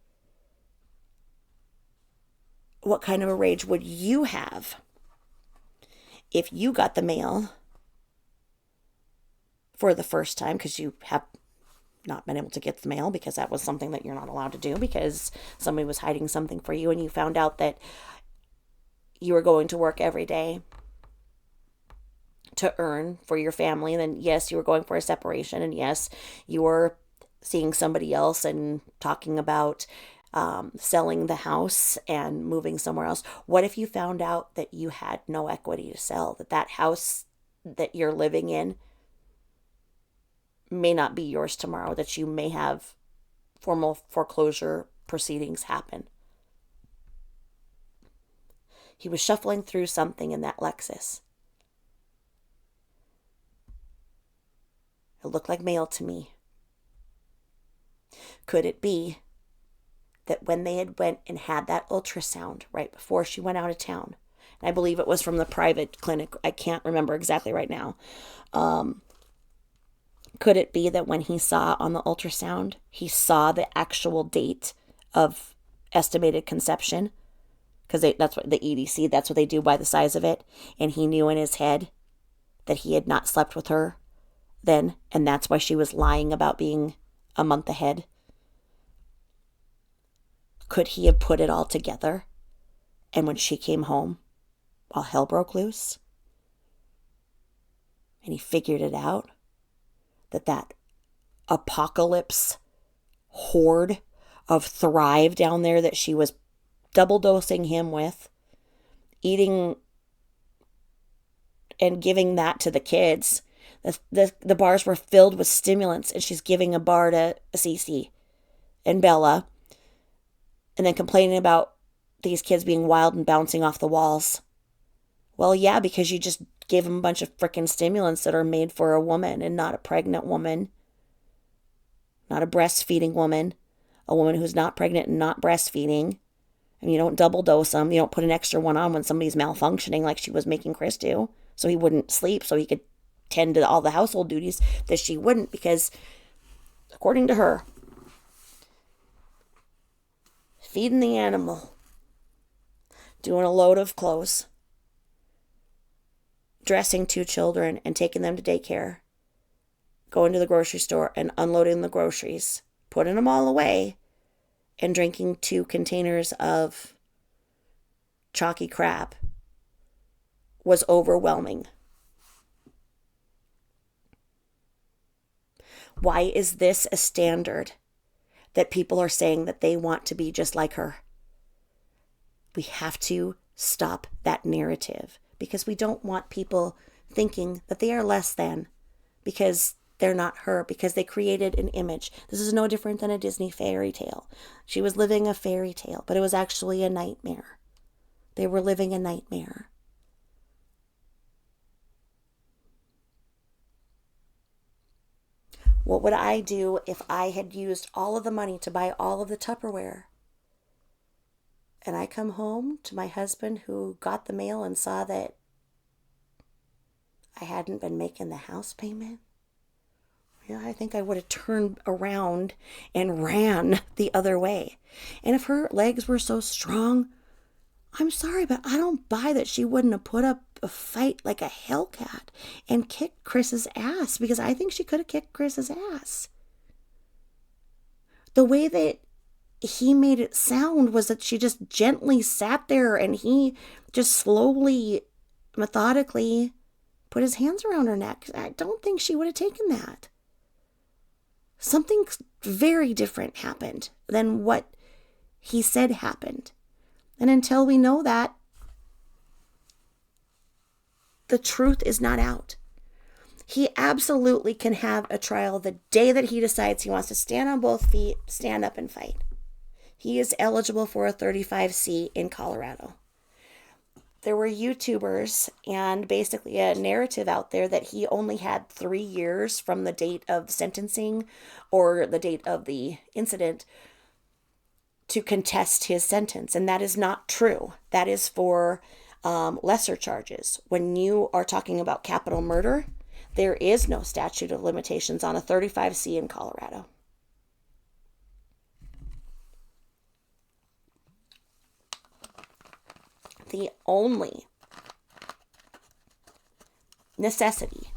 What kind of a rage would you have if you got the mail for the first time, because you have not been able to get the mail because that was something that you're not allowed to do because somebody was hiding something for you, and you found out that you were going to work every day to earn for your family, and then yes, you were going for a separation, and yes, you were seeing somebody else and talking about selling the house and moving somewhere else. What if you found out that you had no equity to sell, that house that you're living in may not be yours tomorrow, that you may have formal foreclosure proceedings happen? He was shuffling through something in that Lexus. It looked like mail to me. Could it be that when they had went and had that ultrasound right before she went out of town, and I believe it was from the private clinic, I can't remember exactly right now, could it be that when he saw on the ultrasound, he saw the actual date of estimated conception? Because that's what the EDC, that's what they do by the size of it. And he knew in his head that he had not slept with her then, and that's why she was lying about being a month ahead. Could he have put it all together? And when she came home, all hell broke loose, and he figured it out, that apocalypse horde of Thrive down there that she was double dosing him with, eating and giving that to the kids. The bars were filled with stimulants, and she's giving a bar to Cece and Bella, and then complaining about these kids being wild and bouncing off the walls. Well, yeah, because you just gave them a bunch of frickin' stimulants that are made for a woman and not a pregnant woman, not a breastfeeding woman, a woman who's not pregnant and not breastfeeding. And you don't double dose them. You don't put an extra one on when somebody's malfunctioning like she was making Chris do, so he wouldn't sleep, so he could tend to all the household duties that she wouldn't, because according to her, feeding the animal, doing a load of clothes, dressing 2 children, and taking them to daycare, going to the grocery store and unloading the groceries, putting them all away, and drinking 2 containers of chalky crap was overwhelming. Why is this a standard that people are saying that they want to be just like her? We have to stop that narrative because we don't want people thinking that they are less than because they're not her, because they created an image. This is no different than a Disney fairy tale. She was living a fairy tale, but it was actually a nightmare. They were living a nightmare. What would I do if I had used all of the money to buy all of the Tupperware? And I come home to my husband who got the mail and saw that I hadn't been making the house payment. Yeah, I think I would have turned around and ran the other way. And if her legs were so strong, I'm sorry, but I don't buy that she wouldn't have put up a fight like a hellcat and kicked Chris's ass, because I think she could have kicked Chris's ass. The way that he made it sound was that she just gently sat there and he just slowly, methodically put his hands around her neck. I don't think she would have taken that. Something very different happened than what he said happened. And until we know that, the truth is not out. He absolutely can have a trial the day that he decides he wants to stand on both feet, stand up and fight. He is eligible for a 35C in Colorado. There were YouTubers and basically a narrative out there that he only had 3 years from the date of sentencing or the date of the incident to contest his sentence. And that is not true. That is for lesser charges. When you are talking about capital murder, there is no statute of limitations on a 35C in Colorado. The only necessity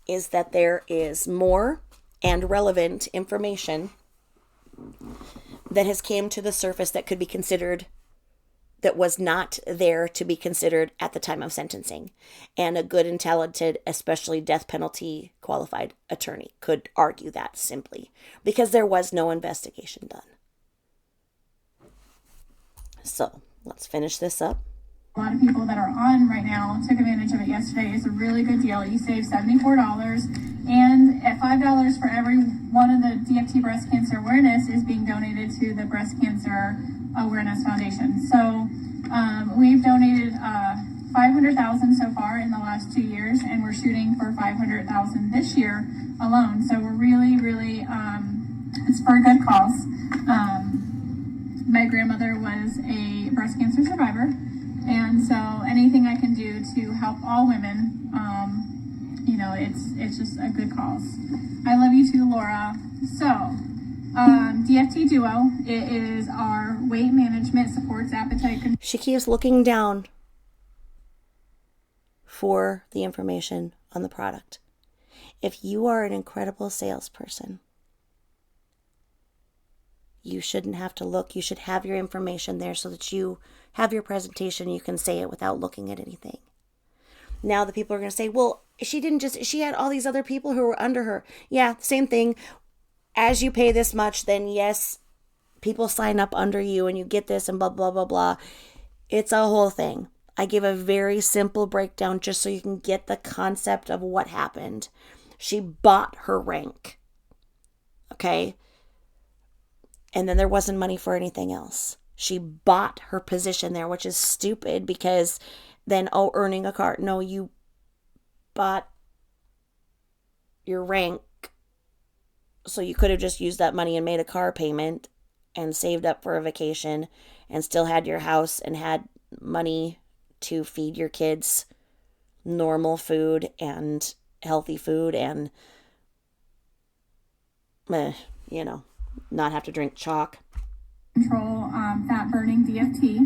is that there is more and relevant information that has came to the surface that could be considered, that was not there to be considered at the time of sentencing. And a good and talented, especially death penalty qualified attorney could argue that simply because there was no investigation done. So let's finish this up. A lot of people that are on right now took advantage of it yesterday. It's a really good deal. You save $74, and at $5 for every one of the DFT breast cancer awareness is being donated to the Breast Cancer Awareness Foundation. So we've donated $500,000 so far in the last 2 years, and we're shooting for $500,000 this year alone. So we're really, it's for a good cause. My grandmother was a breast cancer survivor. And so anything I can do to help all women, it's just a good cause. I love you too, Laura. So, DFT Duo, it is our weight management, supports appetite control. She keeps looking down for the information on the product. If you are an incredible salesperson, you shouldn't have to look. You should have your information there so that you have your presentation. You can say it without looking at anything. Now the people are going to say, well, she had all these other people who were under her. Yeah, same thing. As you pay this much, then yes, people sign up under you and you get this and blah, blah, blah, blah. It's a whole thing. I give a very simple breakdown just so you can get the concept of what happened. She bought her rank. Okay? And then there wasn't money for anything else. She bought her position there, which is stupid because then, earning a car. No, you bought your rank so you could have just used that money and made a car payment and saved up for a vacation and still had your house and had money to feed your kids normal food and healthy food and, not have to drink chalk. Control fat burning DFT.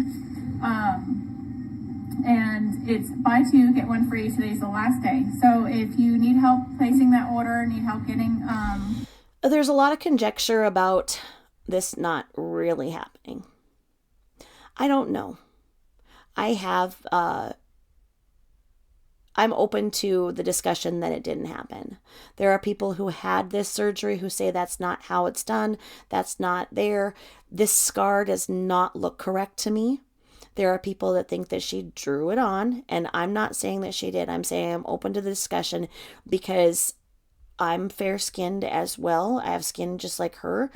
And it's buy two, get one free. Today's the last day. So if you need help placing that order, need help getting... There's a lot of conjecture about this not really happening. I don't know. I'm open to the discussion that it didn't happen. There are people who had this surgery who say that's not how it's done. That's not there. This scar does not look correct to me. There are people that think that she drew it on, and I'm not saying that she did. I'm saying I'm open to the discussion because I'm fair-skinned as well. I have skin just like her.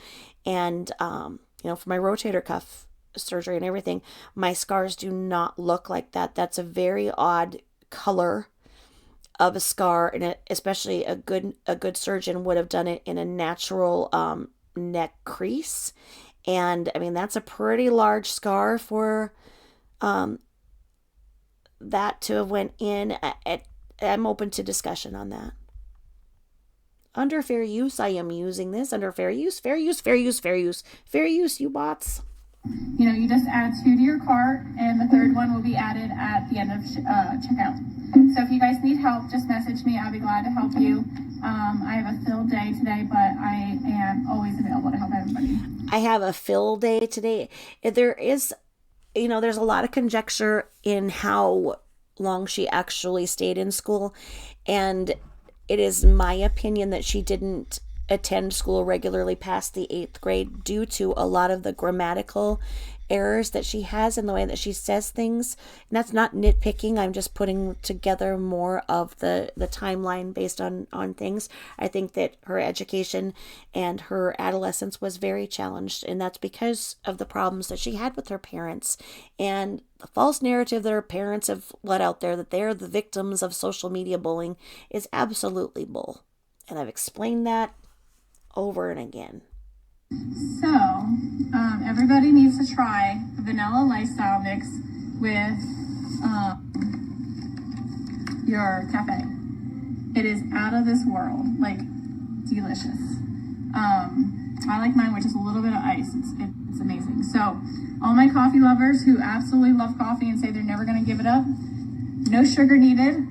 And, for my rotator cuff surgery and everything, my scars do not look like that. That's a very odd color of a scar, and especially a good surgeon would have done it in a natural neck crease. And, that's a pretty large scar for that to have went in. I'm open to discussion on that. Under fair use, I am using this. Under fair use, you bots. You just add two to your cart, and the third one will be added at the end of checkout. So if you guys need help, just message me. I'll be glad to help you. I have a fill day today, but I am always available to help everybody. I have a fill day today. There is, there's a lot of conjecture in how long she actually stayed in school, and it is my opinion that she didn't attend school regularly past the 8th grade due to a lot of the grammatical errors that she has in the way that she says things. And that's not nitpicking. I'm just putting together more of the timeline based on things. I think that her education and her adolescence was very challenged, and that's because of the problems that she had with her parents and the false narrative that her parents have let out there that they're the victims of social media bullying is absolutely bull. And I've explained that over and again. So, everybody needs to try vanilla lifestyle mix with your cafe. It is out of this world, like delicious. I like mine with just a little bit of ice. It's amazing. So, all my coffee lovers who absolutely love coffee and say they're never going to give it up, no sugar needed,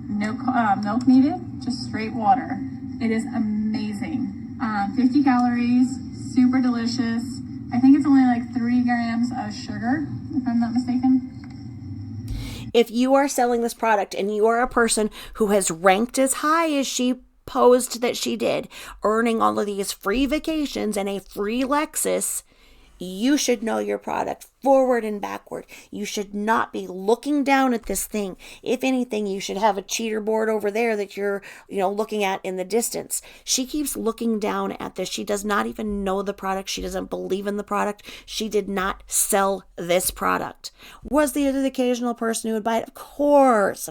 no milk needed, just straight water. It is amazing. 50 calories, super delicious. I think it's only like 3 grams of sugar, if I'm not mistaken. If you are selling this product and you are a person who has ranked as high as she posed that she did, earning all of these free vacations and a free Lexus, you should know your product forward and backward. You should not be looking down at this thing. If anything, you should have a cheater board over there that you're, looking at in the distance. She keeps looking down at this. She does not even know the product. She doesn't believe in the product. She did not sell this product. Was there the occasional person who would buy it? Of course.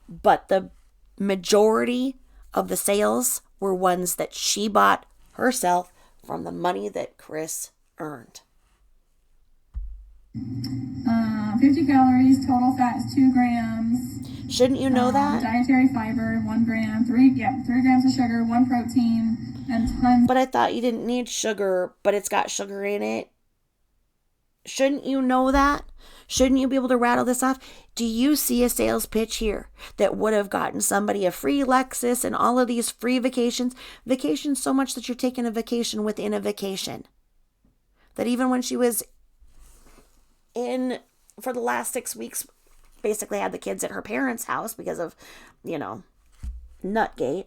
But the majority of the sales were ones that she bought herself from the money that Chris earned. 50 calories, total fat is 2 grams. Shouldn't you know that? Dietary fiber, 1 gram, 3 grams of sugar, 1 protein, and tons. But I thought you didn't need sugar, but it's got sugar in it. Shouldn't you know that? Shouldn't you be able to rattle this off? Do you see a sales pitch here that would have gotten somebody a free Lexus and all of these free vacations? Vacations so much that you're taking a vacation within a vacation. That even when she was in for the last 6 weeks, basically had the kids at her parents' house because of, Nutgate.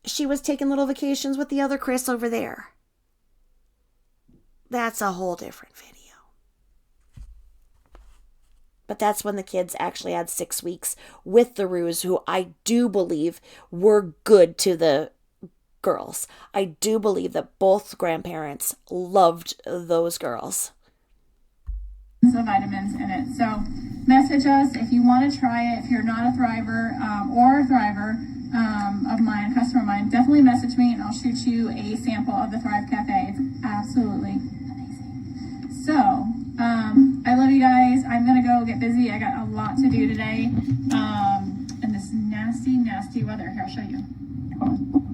She was taking little vacations with the other Chris over there. That's a whole different video. But that's when the kids actually had 6 weeks with the Rooz, who I do believe were good to the girls. I do believe that both grandparents loved those girls. Of vitamins in it. So message us if you want to try it. If you're not a Thriver or a Thriver of mine, customer of mine, definitely message me and I'll shoot you a sample of the Thrive Cafe. It's absolutely amazing. So I love you guys. I'm gonna go get busy. I got a lot to do today. And this nasty weather. Here, I'll show you. Hold on.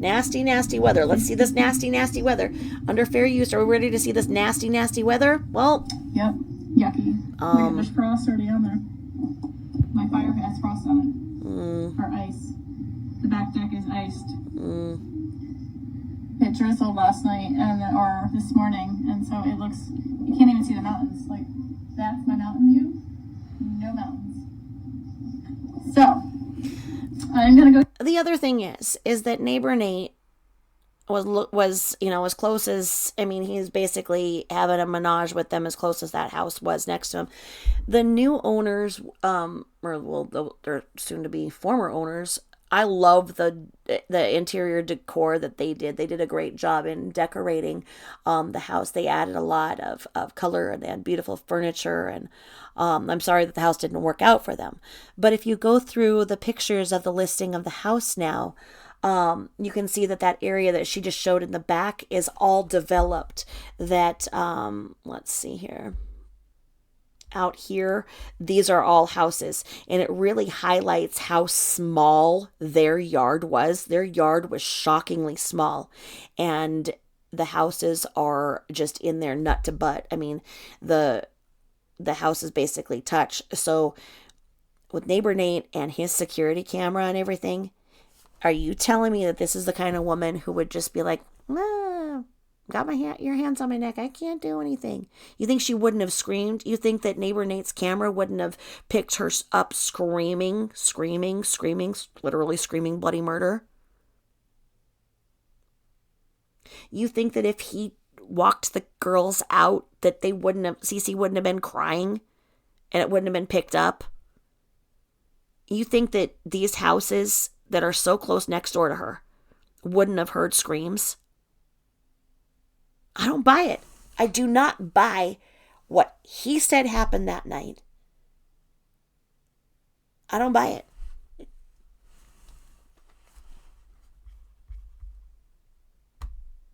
Nasty, nasty weather. Let's see this nasty, nasty weather. Under fair use, are we ready to see this nasty, nasty weather? Well. Yep. Yucky. Look, there's frost already on there. My fire has frost on it. Or ice. The back deck is iced. It drizzled last night or this morning, and so it looks, you can't even see the mountains. Like, that's my mountain view. No mountains. So, I'm gonna go. The other thing is that neighbor Nate was as close as, I mean, he's basically having a menage with them as close as that house was next to him. The new owners, they're soon to be former owners. I love the interior decor that they did. They did a great job in decorating the house. They added a lot of color, and they had beautiful furniture. And I'm sorry that the house didn't work out for them. But if you go through the pictures of the listing of the house now, you can see that area that she just showed in the back is all developed. That, let's see here. Out here, these are all houses, and it really highlights how small their yard was. Their yard was shockingly small, and the houses are just in there nut to butt. I mean, the houses basically touch. So with neighbor Nate and his security camera and everything, are you telling me that this is the kind of woman who would just be like, got your hands on my neck, I can't do anything? You think she wouldn't have screamed? You think that neighbor Nate's camera wouldn't have picked her up screaming, literally screaming bloody murder? You think that if he walked the girls out, that Cece wouldn't have been crying and it wouldn't have been picked up? You think that these houses that are so close next door to her wouldn't have heard screams? I don't buy it. I do not buy what he said happened that night. I don't buy it.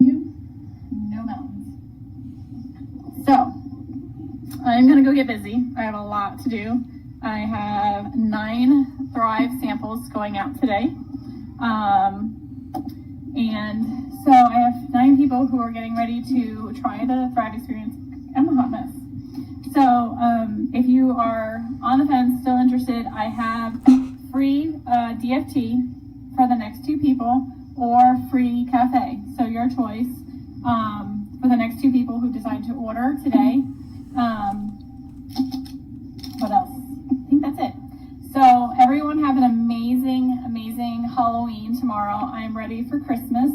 No mountains. So, I'm going to go get busy. I have a lot to do. I have 9 Thrive samples going out today. And so I have 9 people who are getting ready to try the Thrive experience. I'm a hot mess. So if you are on the fence, still interested, I have free DFT for the next 2 people, or free cafe. So your choice for the next 2 people who decide to order today. What else? I think that's it. So everyone have an amazing, amazing Halloween tomorrow. I'm ready for Christmas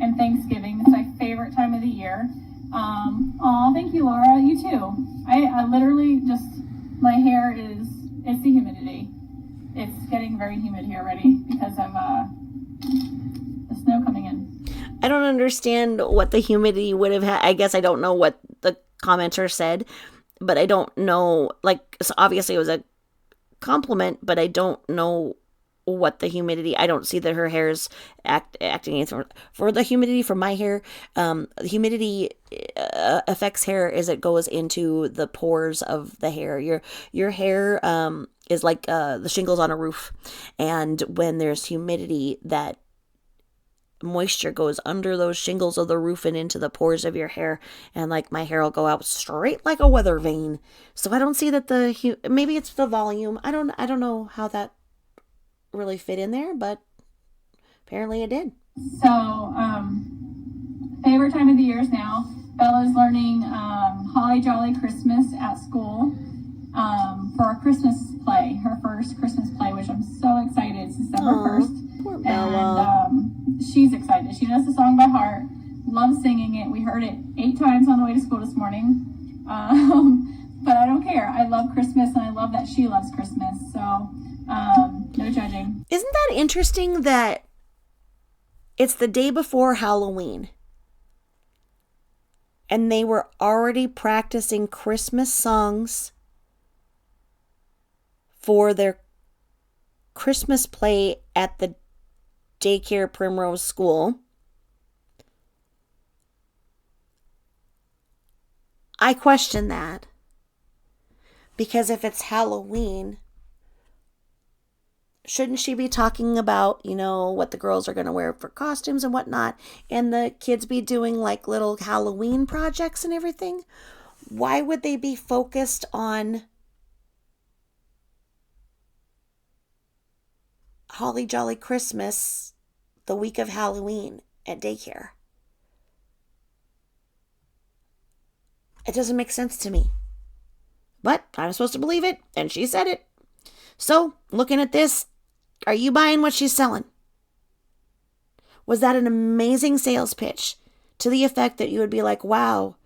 and Thanksgiving. It's my favorite time of the year. Thank you, Laura. You too. I literally just, my hair it's the humidity. It's getting very humid here already because of the snow coming in. I don't understand what the humidity would have had. I guess I don't know what the commenter said, but I don't know, so obviously it was a compliment, but I don't know what the humidity, I don't see that her hair is acting for the humidity for my hair. The humidity affects hair as it goes into the pores of the hair. Your hair is like the shingles on a roof, and when there's humidity, that moisture goes under those shingles of the roof and into the pores of your hair, and my hair will go out straight like a weather vane. So I don't see that maybe it's the volume. I don't know how that really fit in there, but apparently it did. So favorite time of the year is now. Bella's learning Holly Jolly Christmas at school for a Christmas play, her first Christmas play, which I'm so excited. It's December 1st. Poor Bella. And she's excited. She knows the song by heart, loves singing it. We heard it 8 times on the way to school this morning. But I don't care. I love Christmas, and I love that she loves Christmas. So no judging. Isn't that interesting that it's the day before Halloween and they were already practicing Christmas songs for their Christmas play at the daycare Primrose School? I question that, because if it's Halloween, Shouldn't she be talking about, what the girls are going to wear for costumes and whatnot, and the kids be doing like little Halloween projects and everything? Why would they be focused on Holly Jolly Christmas the week of Halloween at daycare? It doesn't make sense to me. But I'm supposed to believe it, and she said it. So, looking at this, are you buying what she's selling? Was that an amazing sales pitch to the effect that you would be like, wow,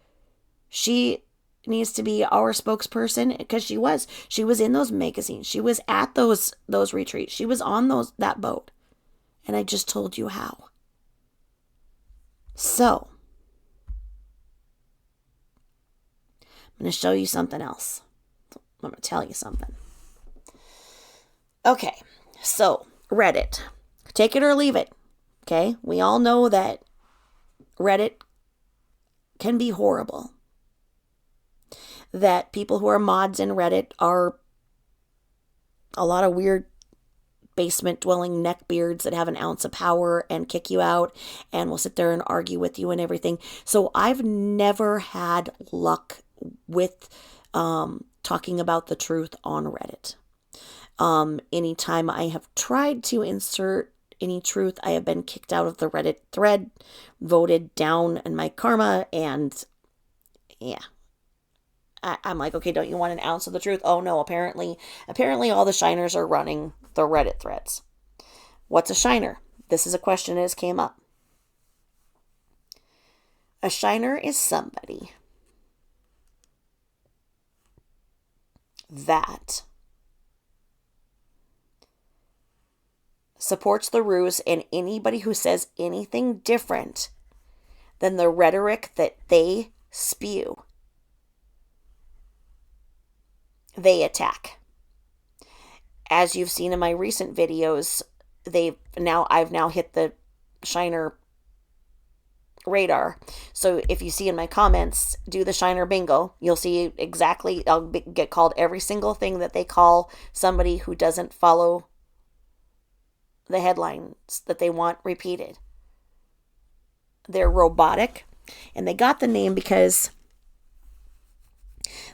she needs to be our spokesperson? Because she was. She was in those magazines. She was at those retreats. She was on that boat. And I just told you how. So, I'm going to show you something else. I'm going to tell you something. Okay, so Reddit. Take it or leave it. Okay, we all know that Reddit can be horrible. That people who are mods in Reddit are a lot of weird basement dwelling neckbeards that have an ounce of power and kick you out and will sit there and argue with you and everything. So I've never had luck with talking about the truth on Reddit. Anytime I have tried to insert any truth, I have been kicked out of the Reddit thread, voted down in my karma, and yeah. I'm like, okay, don't you want an ounce of the truth? Oh no, apparently all the shiners are running the Reddit threads. What's a shiner? This is a question that has came up. A shiner is somebody that supports the Rooz, and anybody who says anything different than the rhetoric that they spew, they attack. As you've seen in my recent videos, I've now hit the shiner radar. So if you see in my comments, do the shiner bingo, you'll see exactly, I'll get called every single thing that they call somebody who doesn't follow the headlines that they want repeated. They're robotic, and they got the name because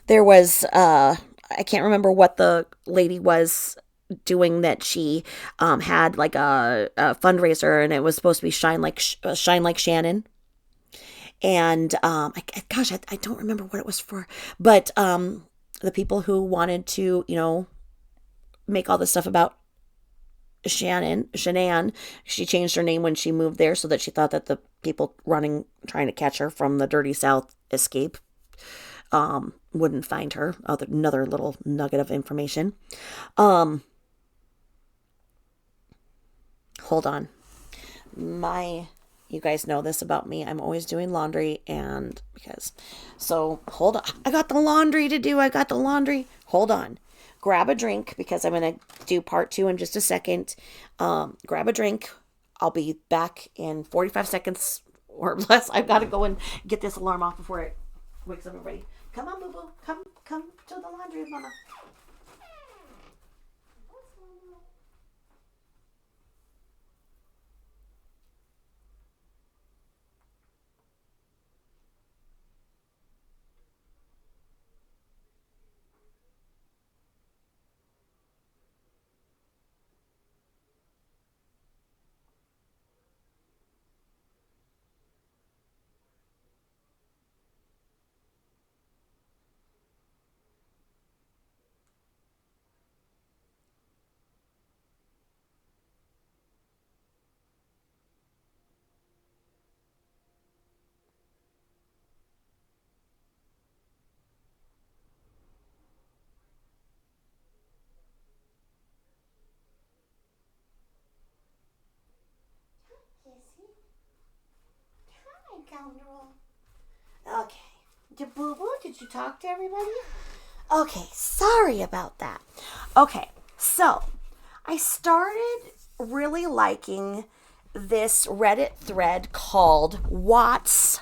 there was, I can't remember what the lady was doing, that she had like a fundraiser, and it was supposed to be Shine Like Shannon. And I don't remember what it was for, but the people who wanted to, make all this stuff about Shanann, she changed her name when she moved there so that she thought that the people trying to catch her from the dirty South escape wouldn't find her. Another little nugget of information. Hold on. You guys know this about me. I'm always doing laundry, hold on. I got the laundry to do. Hold on. Grab a drink, because I'm going to do part 2 in just a second. Grab a drink. I'll be back in 45 seconds or less. I've got to go and get this alarm off before it wakes up everybody. Come on, boo-boo. Come to the laundry, mama. Okay. Did you talk to everybody? Okay, sorry about that. Okay, so I started really liking this Reddit thread called Watts.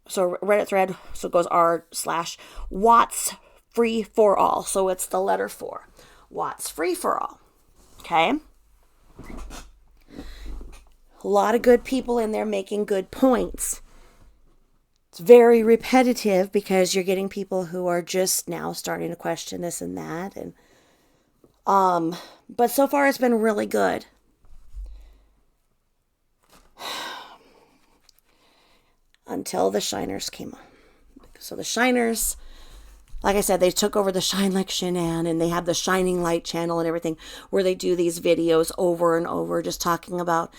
So Reddit thread, so it goes r/Watts free for all. So it's the letter 4. Watts free-for-all. Okay? A lot of good people in there making good points. It's very repetitive because you're getting people who are just now starting to question this and that. And but so far it's been really good. Until the Shiners came on. So the Shiners, like I said, they took over the Shine Like Shanann, and they have the Shining Light channel and everything, where they do these videos over and over, just talking about,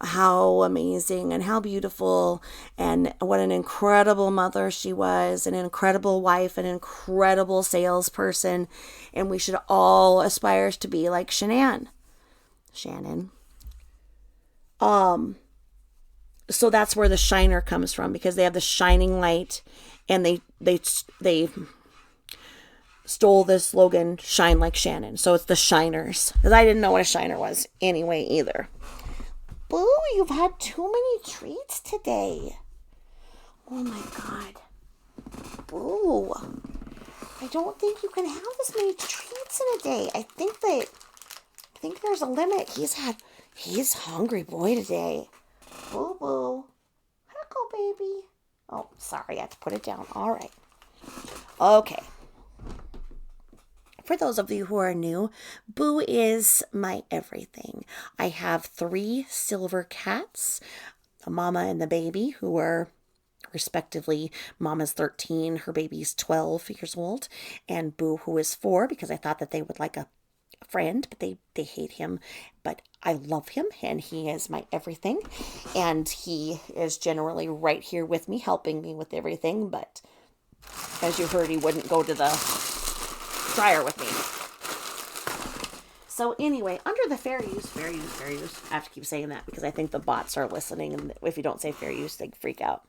how amazing and how beautiful and what an incredible mother she was, an incredible wife, an incredible salesperson, and we should all aspire to be like Shanann. So that's where the Shiner comes from, because they have the Shining Light, and they stole the slogan "Shine Like Shannon." So it's the Shiners, because I didn't know what a Shiner was anyway either. Boo, you've had too many treats today. Oh my God. Boo. I don't think you can have this many treats in a day. I think there's a limit. He's hungry boy today. Boo boo. Heckle baby. Oh, sorry, I have to put it down. All right. Okay. For those of you who are new, Boo is my everything. I have 3 silver cats, a mama and the baby, who are respectively, mama's 13, her baby's 12 years old, and Boo, who is 4, because I thought that they would like a friend, but they hate him, but I love him, and he is my everything, and he is generally right here with me, helping me with everything, but as you heard, he wouldn't go to the dryer with me. So anyway, under the fair use, I have to keep saying that because I think the bots are listening, and if you don't say fair use, they freak out.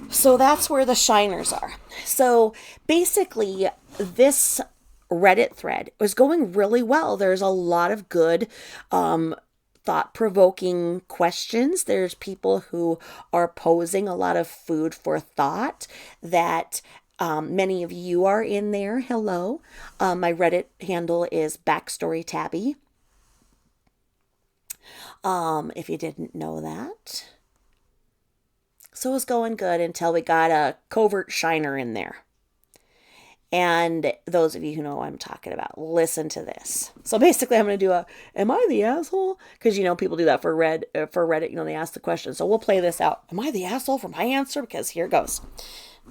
So that's where the Shiners are. So basically, this Reddit thread was going really well. There's a lot of good thought-provoking questions. There's people who are posing a lot of food for thought that many of you are in there. Hello. My Reddit handle is Backstory Tabby. If you didn't know that. So it was going good until we got a covert Shiner in there. And those of you who know what I'm talking about, listen to this. So basically I'm going to do am I the asshole? Because, people do that for Reddit, they ask the question. So we'll play this out. Am I the asshole for my answer? Because here goes.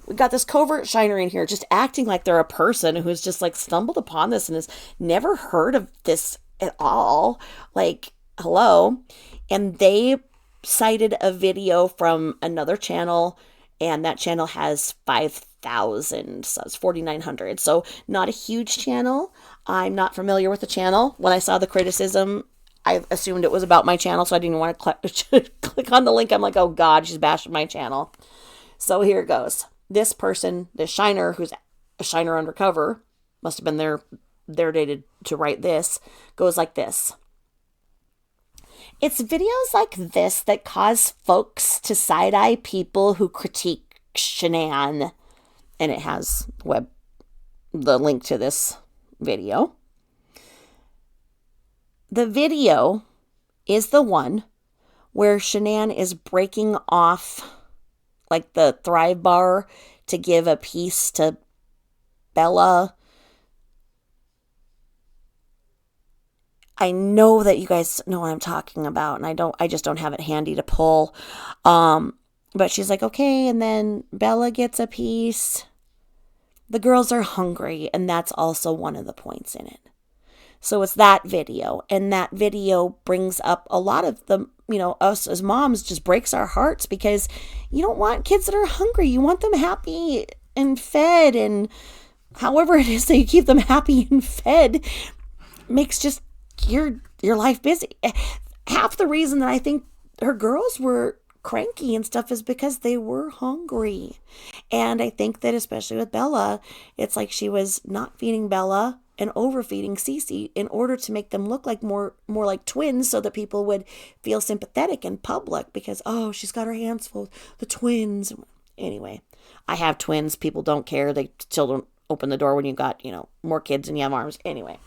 We got this covert Shiner in here just acting like they're a person who's just like stumbled upon this and has never heard of this at all. Like, hello. And they cited a video from another channel, and that channel has 5,000, so it's 4,900. So not a huge channel. I'm not familiar with the channel. When I saw the criticism, I assumed it was about my channel, so I didn't want to click on the link. I'm like, oh God, she's bashing my channel. So here it goes. This person, this Shiner, who's a Shiner undercover, must have been their day to write this, goes like this. It's videos like this that cause folks to side-eye people who critique Shanann. And it has the link to this video. The video is the one where Shanann is breaking off like the Thrive bar to give a piece to Bella. I know that you guys know what I'm talking about, and I just don't have it handy to pull. But she's like, okay, and then Bella gets a piece. The girls are hungry, and that's also one of the points in it. So it's that video, and that video brings up a lot of the, us as moms, just breaks our hearts, because you don't want kids that are hungry. You want them happy and fed, and however it is that you keep them happy and fed makes just your life busy. Half the reason that I think her girls were cranky and stuff is because they were hungry. And I think that especially with Bella, it's like she was not feeding Bella and overfeeding Cece in order to make them look like more like twins, so that people would feel sympathetic in public because, oh, she's got her hands full, the twins. Anyway, I have twins. People don't care. They still don't open the door when you got, more kids and you have arms. Anyway.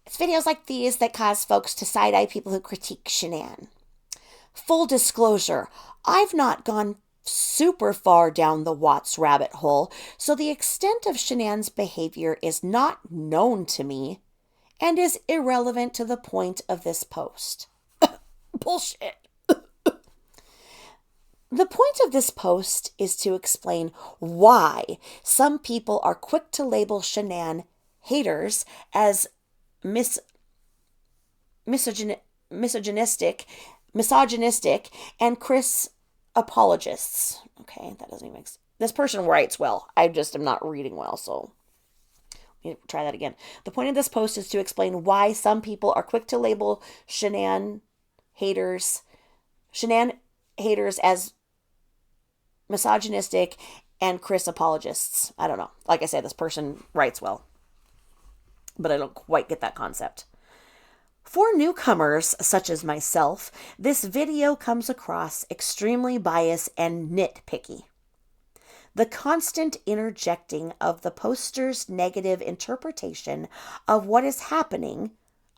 It's videos like these that cause folks to side-eye people who critique Shanann. Full disclosure, I've not gone super far down the Watts rabbit hole, so the extent of Shanann's behavior is not known to me and is irrelevant to the point of this post. Bullshit. The point of this post is to explain why some people are quick to label Shanann haters as misogynistic, and Chris apologists. Okay, that doesn't even make sense. This person writes well. I just am not reading well, so try that again. The point of this post is to explain why some people are quick to label Shanann haters as misogynistic and Chris apologists. I don't know. Like I said, this person writes well, but I don't quite get that concept. For newcomers such as myself, this video comes across extremely biased and nitpicky. The constant interjecting of the poster's negative interpretation of what is happening,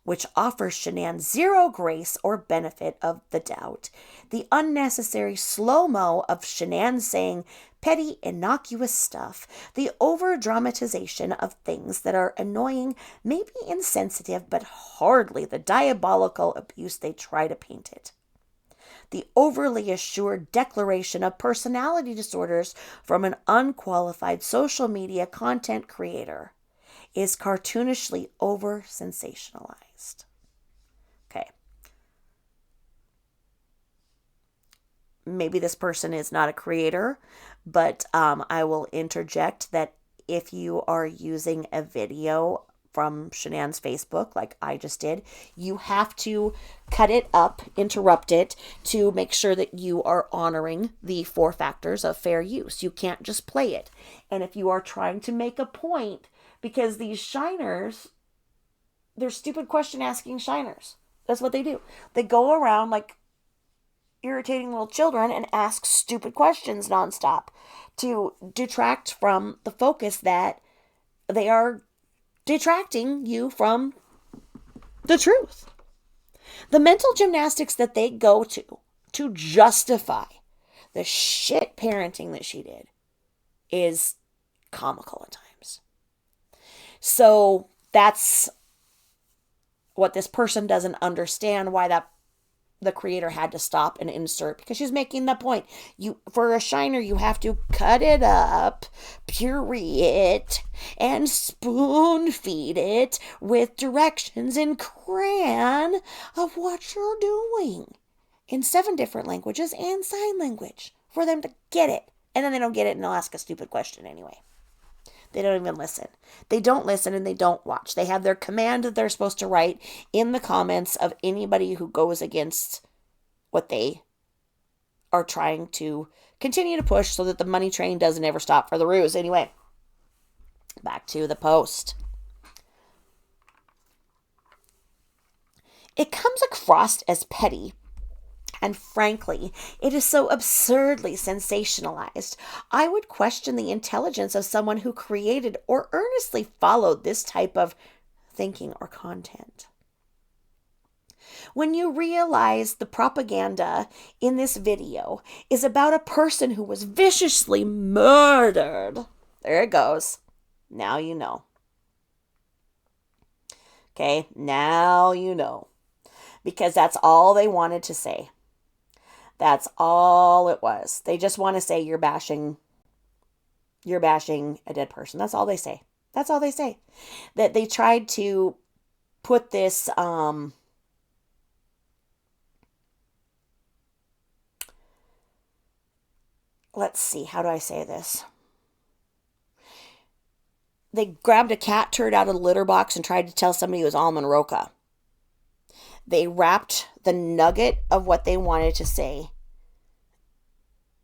which offers Shanann zero grace or benefit of the doubt, the unnecessary slow-mo of Shanann saying petty, innocuous stuff, the over-dramatization of things that are annoying, maybe insensitive, but hardly the diabolical abuse they try to paint it. The overly assured declaration of personality disorders from an unqualified social media content creator is cartoonishly over-sensationalized. Okay. Maybe this person is not a creator, but I will interject that if you are using a video from Shanann's Facebook, like I just did, you have to cut it up, interrupt it, to make sure that you are honoring the 4 factors of fair use. You can't just play it. And if you are trying to make a point, because these shiners, they're stupid question asking shiners. That's what they do. They go around like irritating little children and ask stupid questions nonstop to detract from the focus that they are detracting you from the truth. The mental gymnastics that they go to justify the shit parenting that she did is comical at times. So that's what this person doesn't understand, why the creator had to stop and insert, because she's making the point. For a shiner, you have to cut it up, puree it, and spoon feed it with directions in crayon of what you're doing in 7 different languages and sign language for them to get it. And then they don't get it and they'll ask a stupid question anyway. They don't even listen. They don't listen and they don't watch. They have their command that they're supposed to write in the comments of anybody who goes against what they are trying to continue to push so that the money train doesn't ever stop for the Rooz. Anyway, back to the post. It comes across as petty. And frankly, it is so absurdly sensationalized. I would question the intelligence of someone who created or earnestly followed this type of thinking or content. When you realize the propaganda in this video is about a person who was viciously murdered, there it goes. Now you know. Okay, now you know. Because that's all they wanted to say. That's all it was. They just want to say you're bashing a dead person. That's all they say. That's all they say. That they tried to put this let's see, how do I say this? They grabbed a cat turd out of the litter box and tried to tell somebody it was almond roca. They wrapped the nugget of what they wanted to say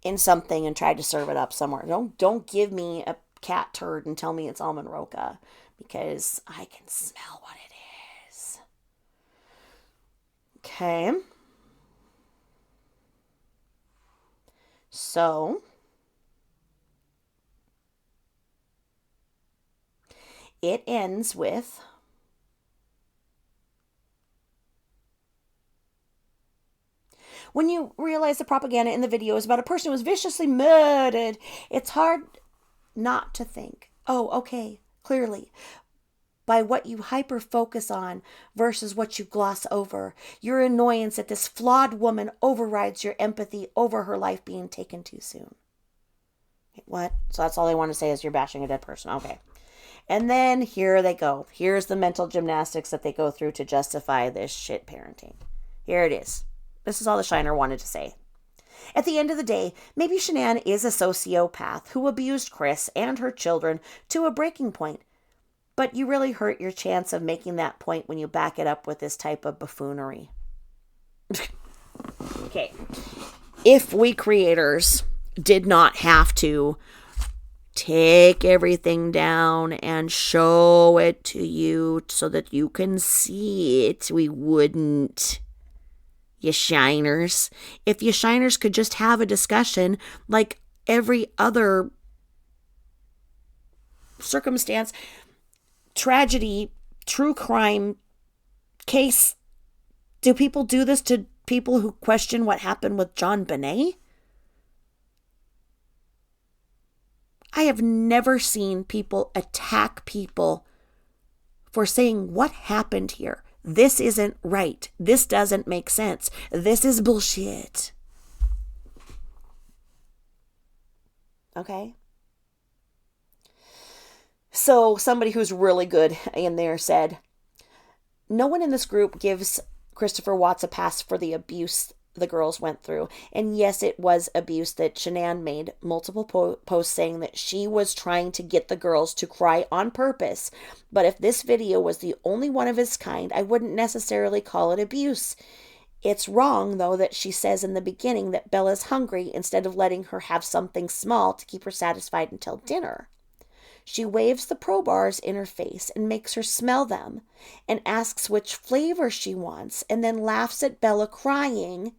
in something and tried to serve it up somewhere. Don't give me a cat turd and tell me it's almond roca, because I can smell what it is. Okay. So it ends with, when you realize the propaganda in the video is about a person who was viciously murdered, it's hard not to think, oh, okay, clearly, by what you hyper focus on versus what you gloss over. Your annoyance at this flawed woman overrides your empathy over her life being taken too soon. What? So that's all they want to say is you're bashing a dead person. Okay. And then here they go. Here's the mental gymnastics that they go through to justify this shit parenting. Here it is. This is all the Shiner wanted to say. At the end of the day, maybe Shanann is a sociopath who abused Chris and her children to a breaking point. But you really hurt your chance of making that point when you back it up with this type of buffoonery. Okay. If we creators did not have to take everything down and show it to you so that you can see it, we wouldn't. You Shiners. If you Shiners could just have a discussion like every other circumstance, tragedy, true crime case, do people do this to people who question what happened with John Bonet? I have never seen people attack people for saying what happened here. This isn't right. This doesn't make sense. This is bullshit. Okay? So somebody who's really good in there said, no one in this group gives Christopher Watts a pass for the abuse the girls went through. And yes, it was abuse that Shanann made multiple posts saying that she was trying to get the girls to cry on purpose. But if this video was the only one of its kind, I wouldn't necessarily call it abuse. It's wrong, though, that she says in the beginning that Bella's hungry instead of letting her have something small to keep her satisfied until dinner. She waves the Pro Bars in her face and makes her smell them and asks which flavor she wants and then laughs at Bella crying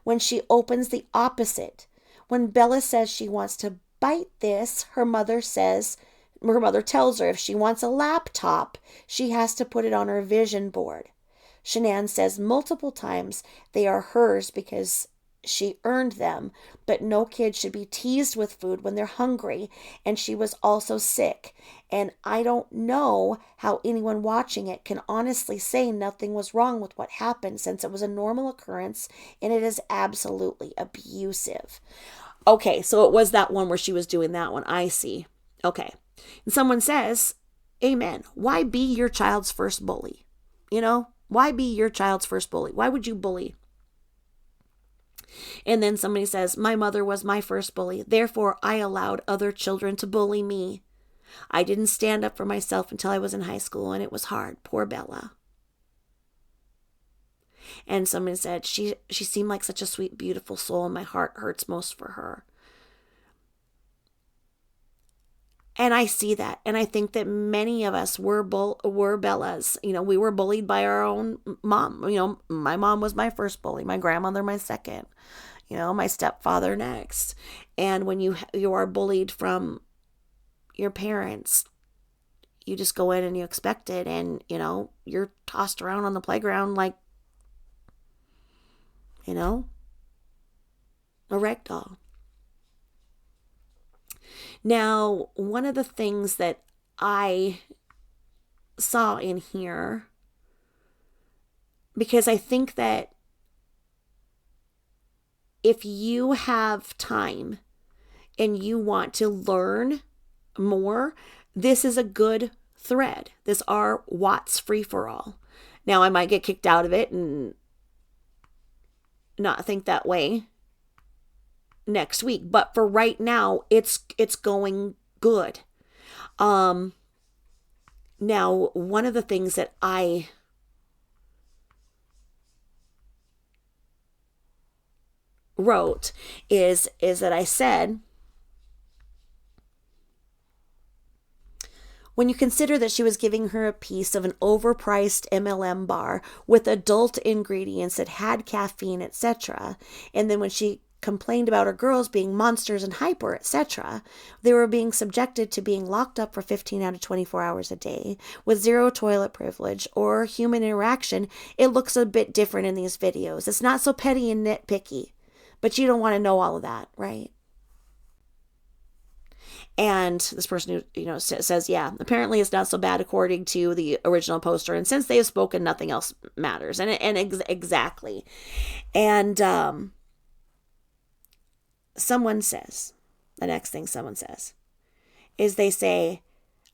when she opens the opposite. When Bella says she wants to bite this, her mother tells her if she wants a laptop, she has to put it on her vision board. Shanann says multiple times they are hers because she earned them, but no kid should be teased with food when they're hungry, and she was also sick. And I don't know how anyone watching it can honestly say nothing was wrong with what happened, since it was a normal occurrence and it is absolutely abusive. Okay, so it was that one where she was doing that one. I see. Okay. And someone says, amen. Why be your child's first bully? You know, why be your child's first bully? Why would you bully? And then somebody says, my mother was my first bully. Therefore, I allowed other children to bully me. I didn't stand up for myself until I was in high school, and it was hard. Poor Bella. And somebody said, she seemed like such a sweet, beautiful soul, and my heart hurts most for her. And I see that. And I think that many of us were Bellas. You know, we were bullied by our own mom. You know, my mom was my first bully. My grandmother, my second. You know, my stepfather next. And when you are bullied from your parents, you just go in and you expect it. And, you know, you're tossed around on the playground like, you know, a rag doll. Now, one of the things that I saw in here, because I think that if you have time and you want to learn more, this is a good thread. This R. Watts free-for-all. Now, I might get kicked out of it and not think that way next week, but for right now it's going good. Now, one of the things that I wrote is that I said, when you consider that she was giving her a piece of an overpriced MLM bar with adult ingredients that had caffeine, etc., and then when she complained about her girls being monsters and hyper, etc., they were being subjected to being locked up for 15 out of 24 hours a day with zero toilet privilege or human interaction. It looks a bit different in these videos. It's not so petty and nitpicky, but you don't want to know all of that, right? And this person who, says, yeah, apparently it's not so bad according to the original poster. And since they have spoken, nothing else matters. Exactly. And someone says, the next thing someone says is they say,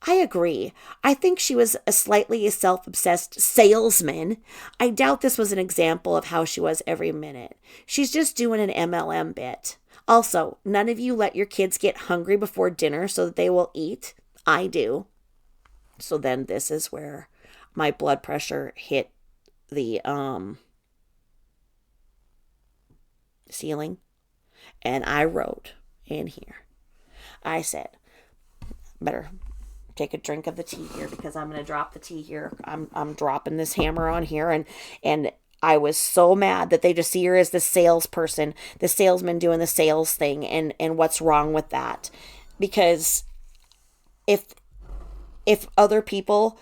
I agree. I think she was a slightly self-obsessed salesman. I doubt this was an example of how she was every minute. She's just doing an MLM bit. Also, none of you let your kids get hungry before dinner so that they will eat. I do. So then this is where my blood pressure hit the ceiling. And I wrote in here, I said, better take a drink of the tea here because I'm going to drop the tea here. I'm dropping this hammer on here. And I was so mad that they just see her as the salesperson, the salesman doing the sales thing, and what's wrong with that. Because if other people,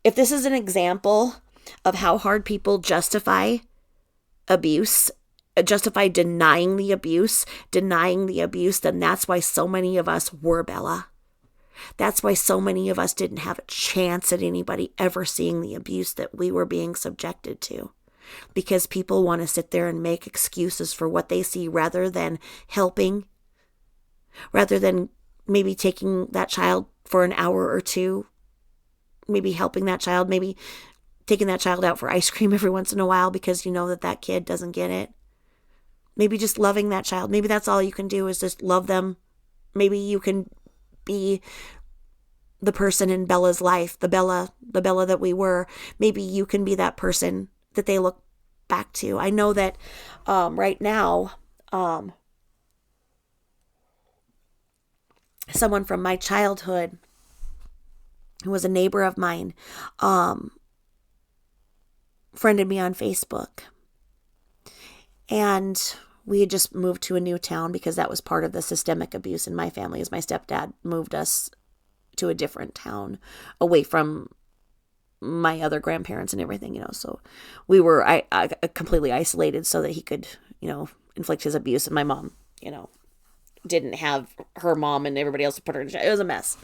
if this is an example of how hard people justify abuse, justify denying the abuse, then that's why so many of us were Bella. That's why so many of us didn't have a chance at anybody ever seeing the abuse that we were being subjected to. Because people want to sit there and make excuses for what they see rather than helping, rather than maybe taking that child for an hour or two, maybe helping that child, maybe taking that child out for ice cream every once in a while because you know that kid doesn't get it. Maybe just loving that child. Maybe that's all you can do is just love them. Maybe you can be the person in Bella's life, the Bella that we were. Maybe you can be that person that they look back to. I know that right now, someone from my childhood who was a neighbor of mine friended me on Facebook. And we had just moved to a new town because that was part of the systemic abuse in my family, as my stepdad moved us to a different town away from my other grandparents and everything, so we were completely isolated so that he could, inflict his abuse. And my mom, didn't have her mom and everybody else to put her in jail. It was a mess.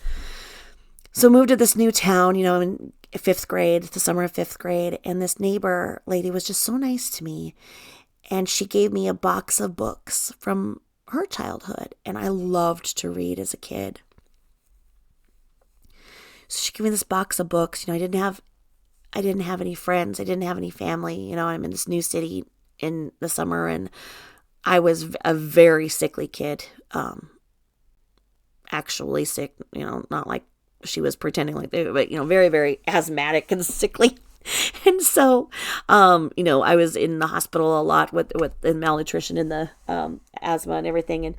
So moved to this new town, in fifth grade, the summer of fifth grade. And this neighbor lady was just so nice to me. And she gave me a box of books from her childhood. And I loved to read as a kid. So she gave me this box of books. I didn't have any friends. I didn't have any family. I'm in this new city in the summer, and I was a very sickly kid. Actually sick, not like she was pretending like they, but very, very asthmatic and sickly. And so, I was in the hospital a lot with the malnutrition and the asthma and everything. And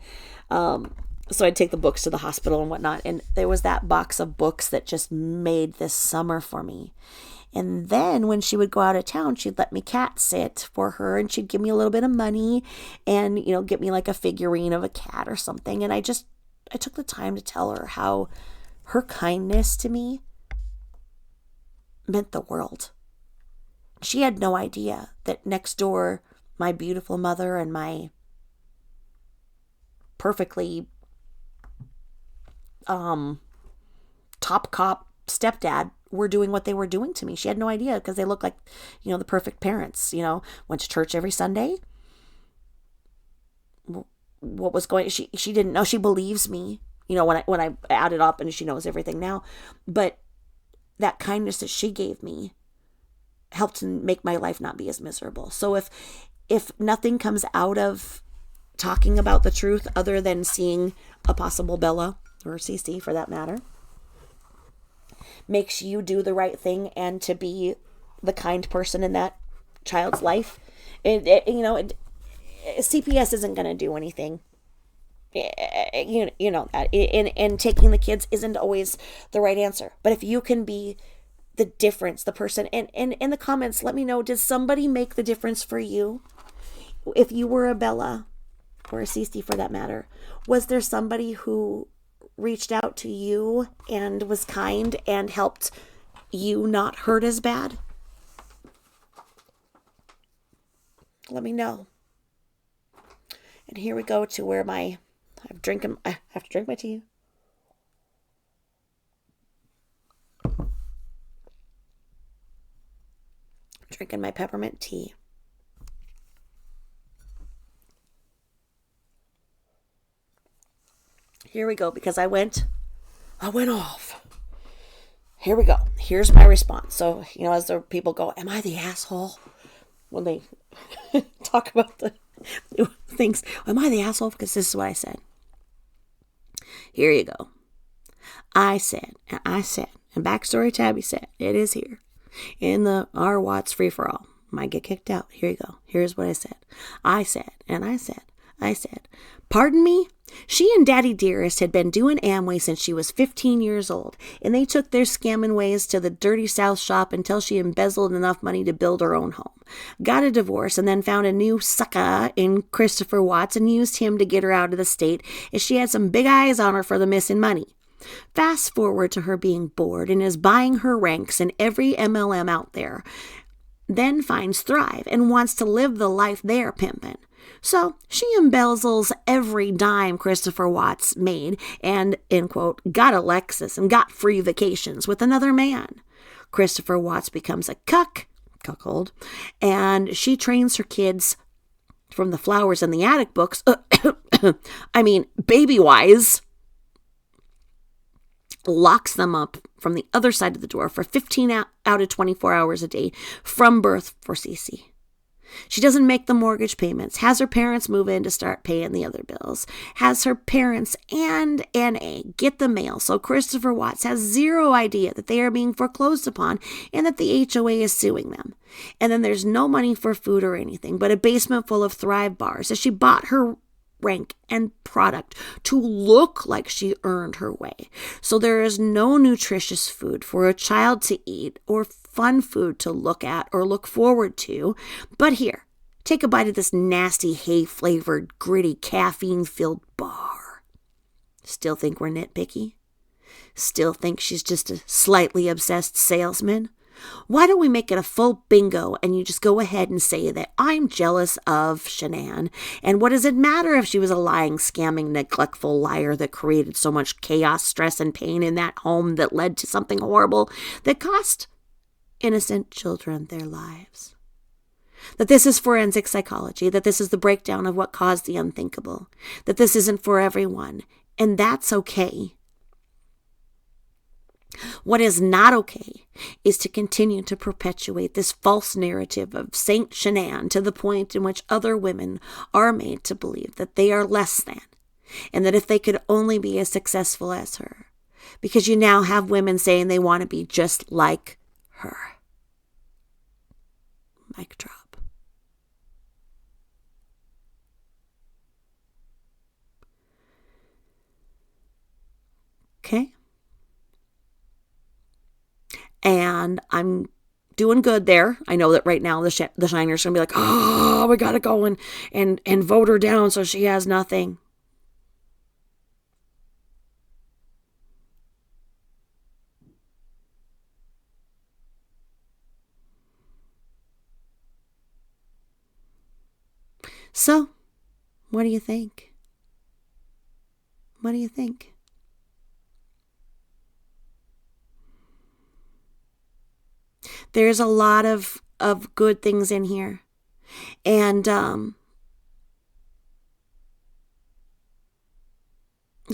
so I'd take the books to the hospital and whatnot. And there was that box of books that just made this summer for me. And then when she would go out of town, she'd let me cat sit for her, and she'd give me a little bit of money and, get me like a figurine of a cat or something. And I took the time to tell her how her kindness to me meant the world. She had no idea that next door, my beautiful mother and my perfectly top cop stepdad were doing what they were doing to me. She had no idea because they looked like, the perfect parents, went to church every Sunday. What was going, she didn't know. She believes me, when I add it up, and she knows everything now. But that kindness that she gave me helped to make my life not be as miserable. So if nothing comes out of talking about the truth other than seeing a possible Bella, or Cece for that matter, makes you do the right thing and to be the kind person in that child's life, CPS isn't going to do anything. You know that. And taking the kids isn't always the right answer. But if you can be the difference, the person, and in the comments, let me know, did somebody make the difference for you? If you were a Bella, or Cece for that matter, was there somebody who reached out to you and was kind and helped you not hurt as bad? Let me know. And here we go to where I have to drink my tea. Drinking my peppermint tea. Here we go, because I went off. Here we go. Here's my response. So, as the people go, am I the asshole? When they talk about the things, am I the asshole? Because this is what I said. Here you go. I said, and Backstory Tabby said, it is here in the R. Watts free for all. Might get kicked out. Here you go. Here's what I said. I said, pardon me? She and Daddy Dearest had been doing Amway since she was 15 years old, and they took their scamming ways to the dirty South shop until she embezzled enough money to build her own home. Got a divorce and then found a new sucker in Christopher Watts and used him to get her out of the state, as she had some big eyes on her for the missing money. Fast forward to her being bored and is buying her ranks in every MLM out there, then finds Thrive and wants to live the life they're pimping. So she embezzles every dime Christopher Watts made and, end quote, got a Lexus and got free vacations with another man. Christopher Watts becomes a cuckold, and she trains her kids from the Flowers in the Attic books, baby-wise, locks them up from the other side of the door for 15 out of 24 hours a day from birth for Cece. She doesn't make the mortgage payments, has her parents move in to start paying the other bills, has her parents and NA get the mail, so Christopher Watts has zero idea that they are being foreclosed upon and that the HOA is suing them. And then there's no money for food or anything, but a basement full of Thrive bars, as she bought her rank and product to look like she earned her way. So there is no nutritious food for a child to eat or fun food to look at or look forward to. But here, take a bite of this nasty hay-flavored, gritty, caffeine-filled bar. Still think we're nitpicky? Still think she's just a slightly obsessed salesman? Why don't we make it a full bingo and you just go ahead and say that I'm jealous of Shanann? And what does it matter if she was a lying, scamming, neglectful liar that created so much chaos, stress, and pain in that home that led to something horrible that cost innocent children their lives? That this is forensic psychology, that this is the breakdown of what caused the unthinkable, that this isn't for everyone, and that's okay. What is not okay is to continue to perpetuate this false narrative of Saint Shanann to the point in which other women are made to believe that they are less than, and that if they could only be as successful as her, because you now have women saying they want to be just like her. Mic drop. Okay. And I'm doing good there. I know that right now the Shiner's going to be like, oh, we got to go and vote her down so she has nothing. So, what do you think? What do you think? There's a lot of good things in here. And so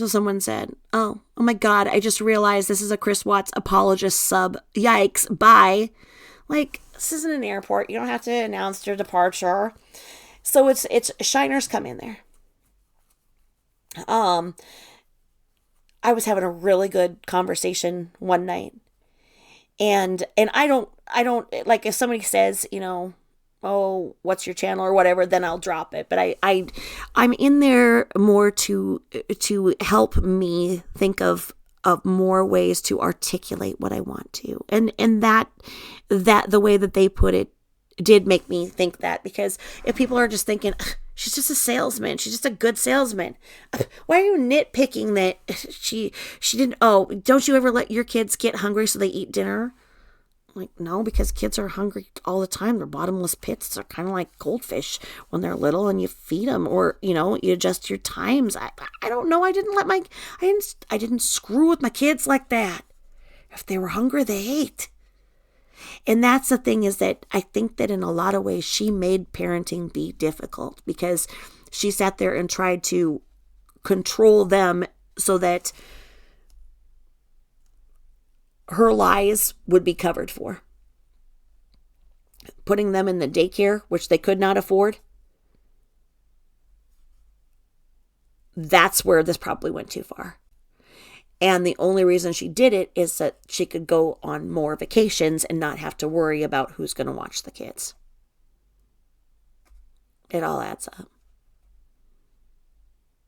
someone said, oh my God, I just realized this is a Chris Watts apologist sub. Yikes, bye. Like, this isn't an airport. You don't have to announce your departure. So it's Shiners come in there. I was having a really good conversation one night. And I don't like, if somebody says, oh, what's your channel or whatever, then I'll drop it. But I'm in there more to help me think of more ways to articulate what I want to. And that the way that they put it did make me think that, because if people are just thinking, She's just a salesman. She's just a good salesman. Why are you nitpicking that she didn't? Oh, don't you ever let your kids get hungry so they eat dinner? Like, no, because kids are hungry all the time. They're bottomless pits. They're kind of like goldfish when they're little, and you feed them, or you adjust your times. I don't know. I didn't screw with my kids like that. If they were hungry, they ate. And that's the thing, is that I think that in a lot of ways she made parenting be difficult, because she sat there and tried to control them so that her lies would be covered for. Putting them in the daycare, which they could not afford. That's where this probably went too far. And the only reason she did it is that she could go on more vacations and not have to worry about who's going to watch the kids. It all adds up.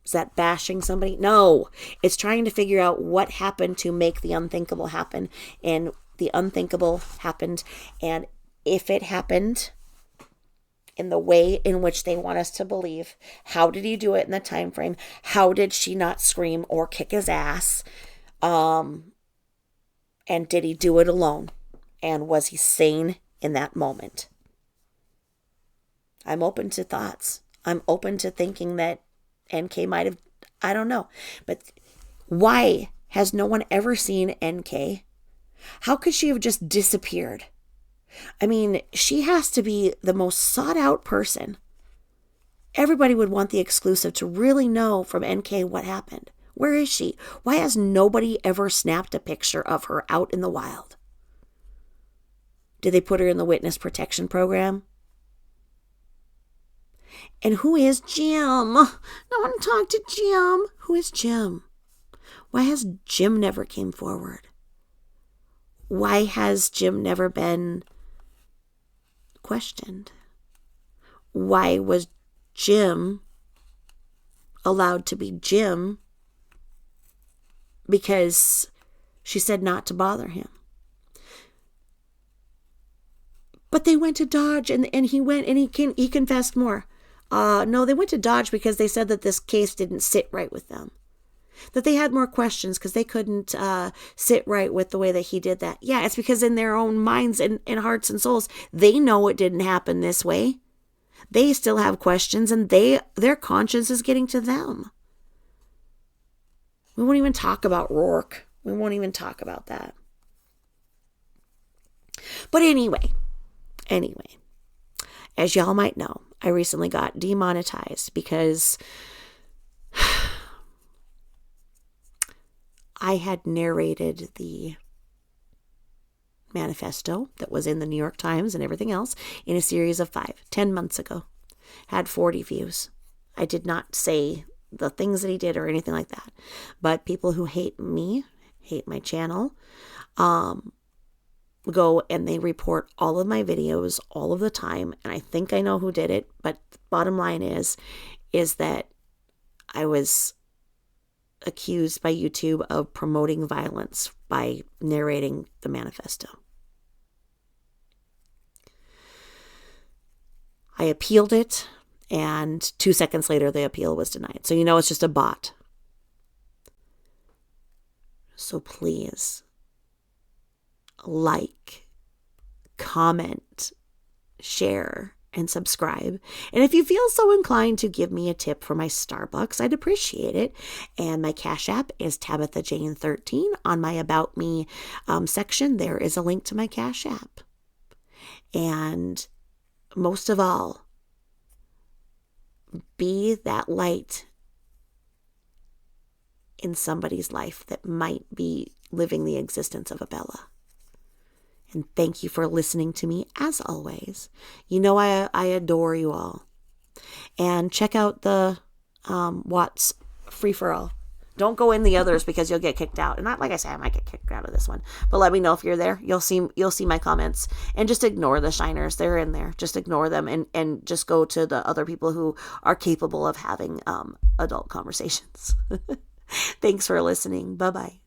Is that bashing somebody? No, it's trying to figure out what happened to make the unthinkable happen. And the unthinkable happened. And if it happened in the way in which they want us to believe, how did he do it in the time frame? How did she not scream or kick his ass? And did he do it alone? And was he sane in that moment? I'm open to thoughts. I'm open to thinking that NK might have, I don't know. But why has no one ever seen NK? How could she have just disappeared? I mean, she has to be the most sought out person. Everybody would want the exclusive to really know from NK what happened. Where is she? Why has nobody ever snapped a picture of her out in the wild? Did they put her in the witness protection program? And who is Jim? I want to talk to Jim. Who is Jim? Why has Jim never came forward? Why has Jim never been questioned? Why was Jim allowed to be Jim? Because she said not to bother him. But they went to Dodge, and he went and he confessed more. No, they went to Dodge because they said that this case didn't sit right with them. That they had more questions because they couldn't sit right with the way that he did that. Yeah, it's because in their own minds and hearts and souls, they know it didn't happen this way. They still have questions, and their conscience is getting to them. We won't even talk about Rourke. We won't even talk about that. But anyway, as y'all might know, I recently got demonetized because I had narrated the manifesto that was in the New York Times and everything else in a series of 10 months ago. Had 40 views. I did not say the things that he did or anything like that. But people who hate me, hate my channel, go and they report all of my videos all of the time. And I think I know who did it. But the bottom line is that I was accused by YouTube of promoting violence by narrating the manifesto. I appealed it, and 2 seconds later, the appeal was denied. So it's just a bot. So please, like, comment, share, and subscribe. And if you feel so inclined to give me a tip for my Starbucks, I'd appreciate it. And my Cash App is Tabitha Jane 13. On my About Me section, there is a link to my Cash App. And most of all, be that light in somebody's life that might be living the existence of a Bella. And thank you for listening to me, as always. I adore you all. And check out the Watts free-for-all. Don't go in the others because you'll get kicked out. And not like I say, I might get kicked out of this one. But let me know if you're there. You'll see my comments. And just ignore the shiners. They're in there. Just ignore them and just go to the other people who are capable of having adult conversations. Thanks for listening. Bye-bye.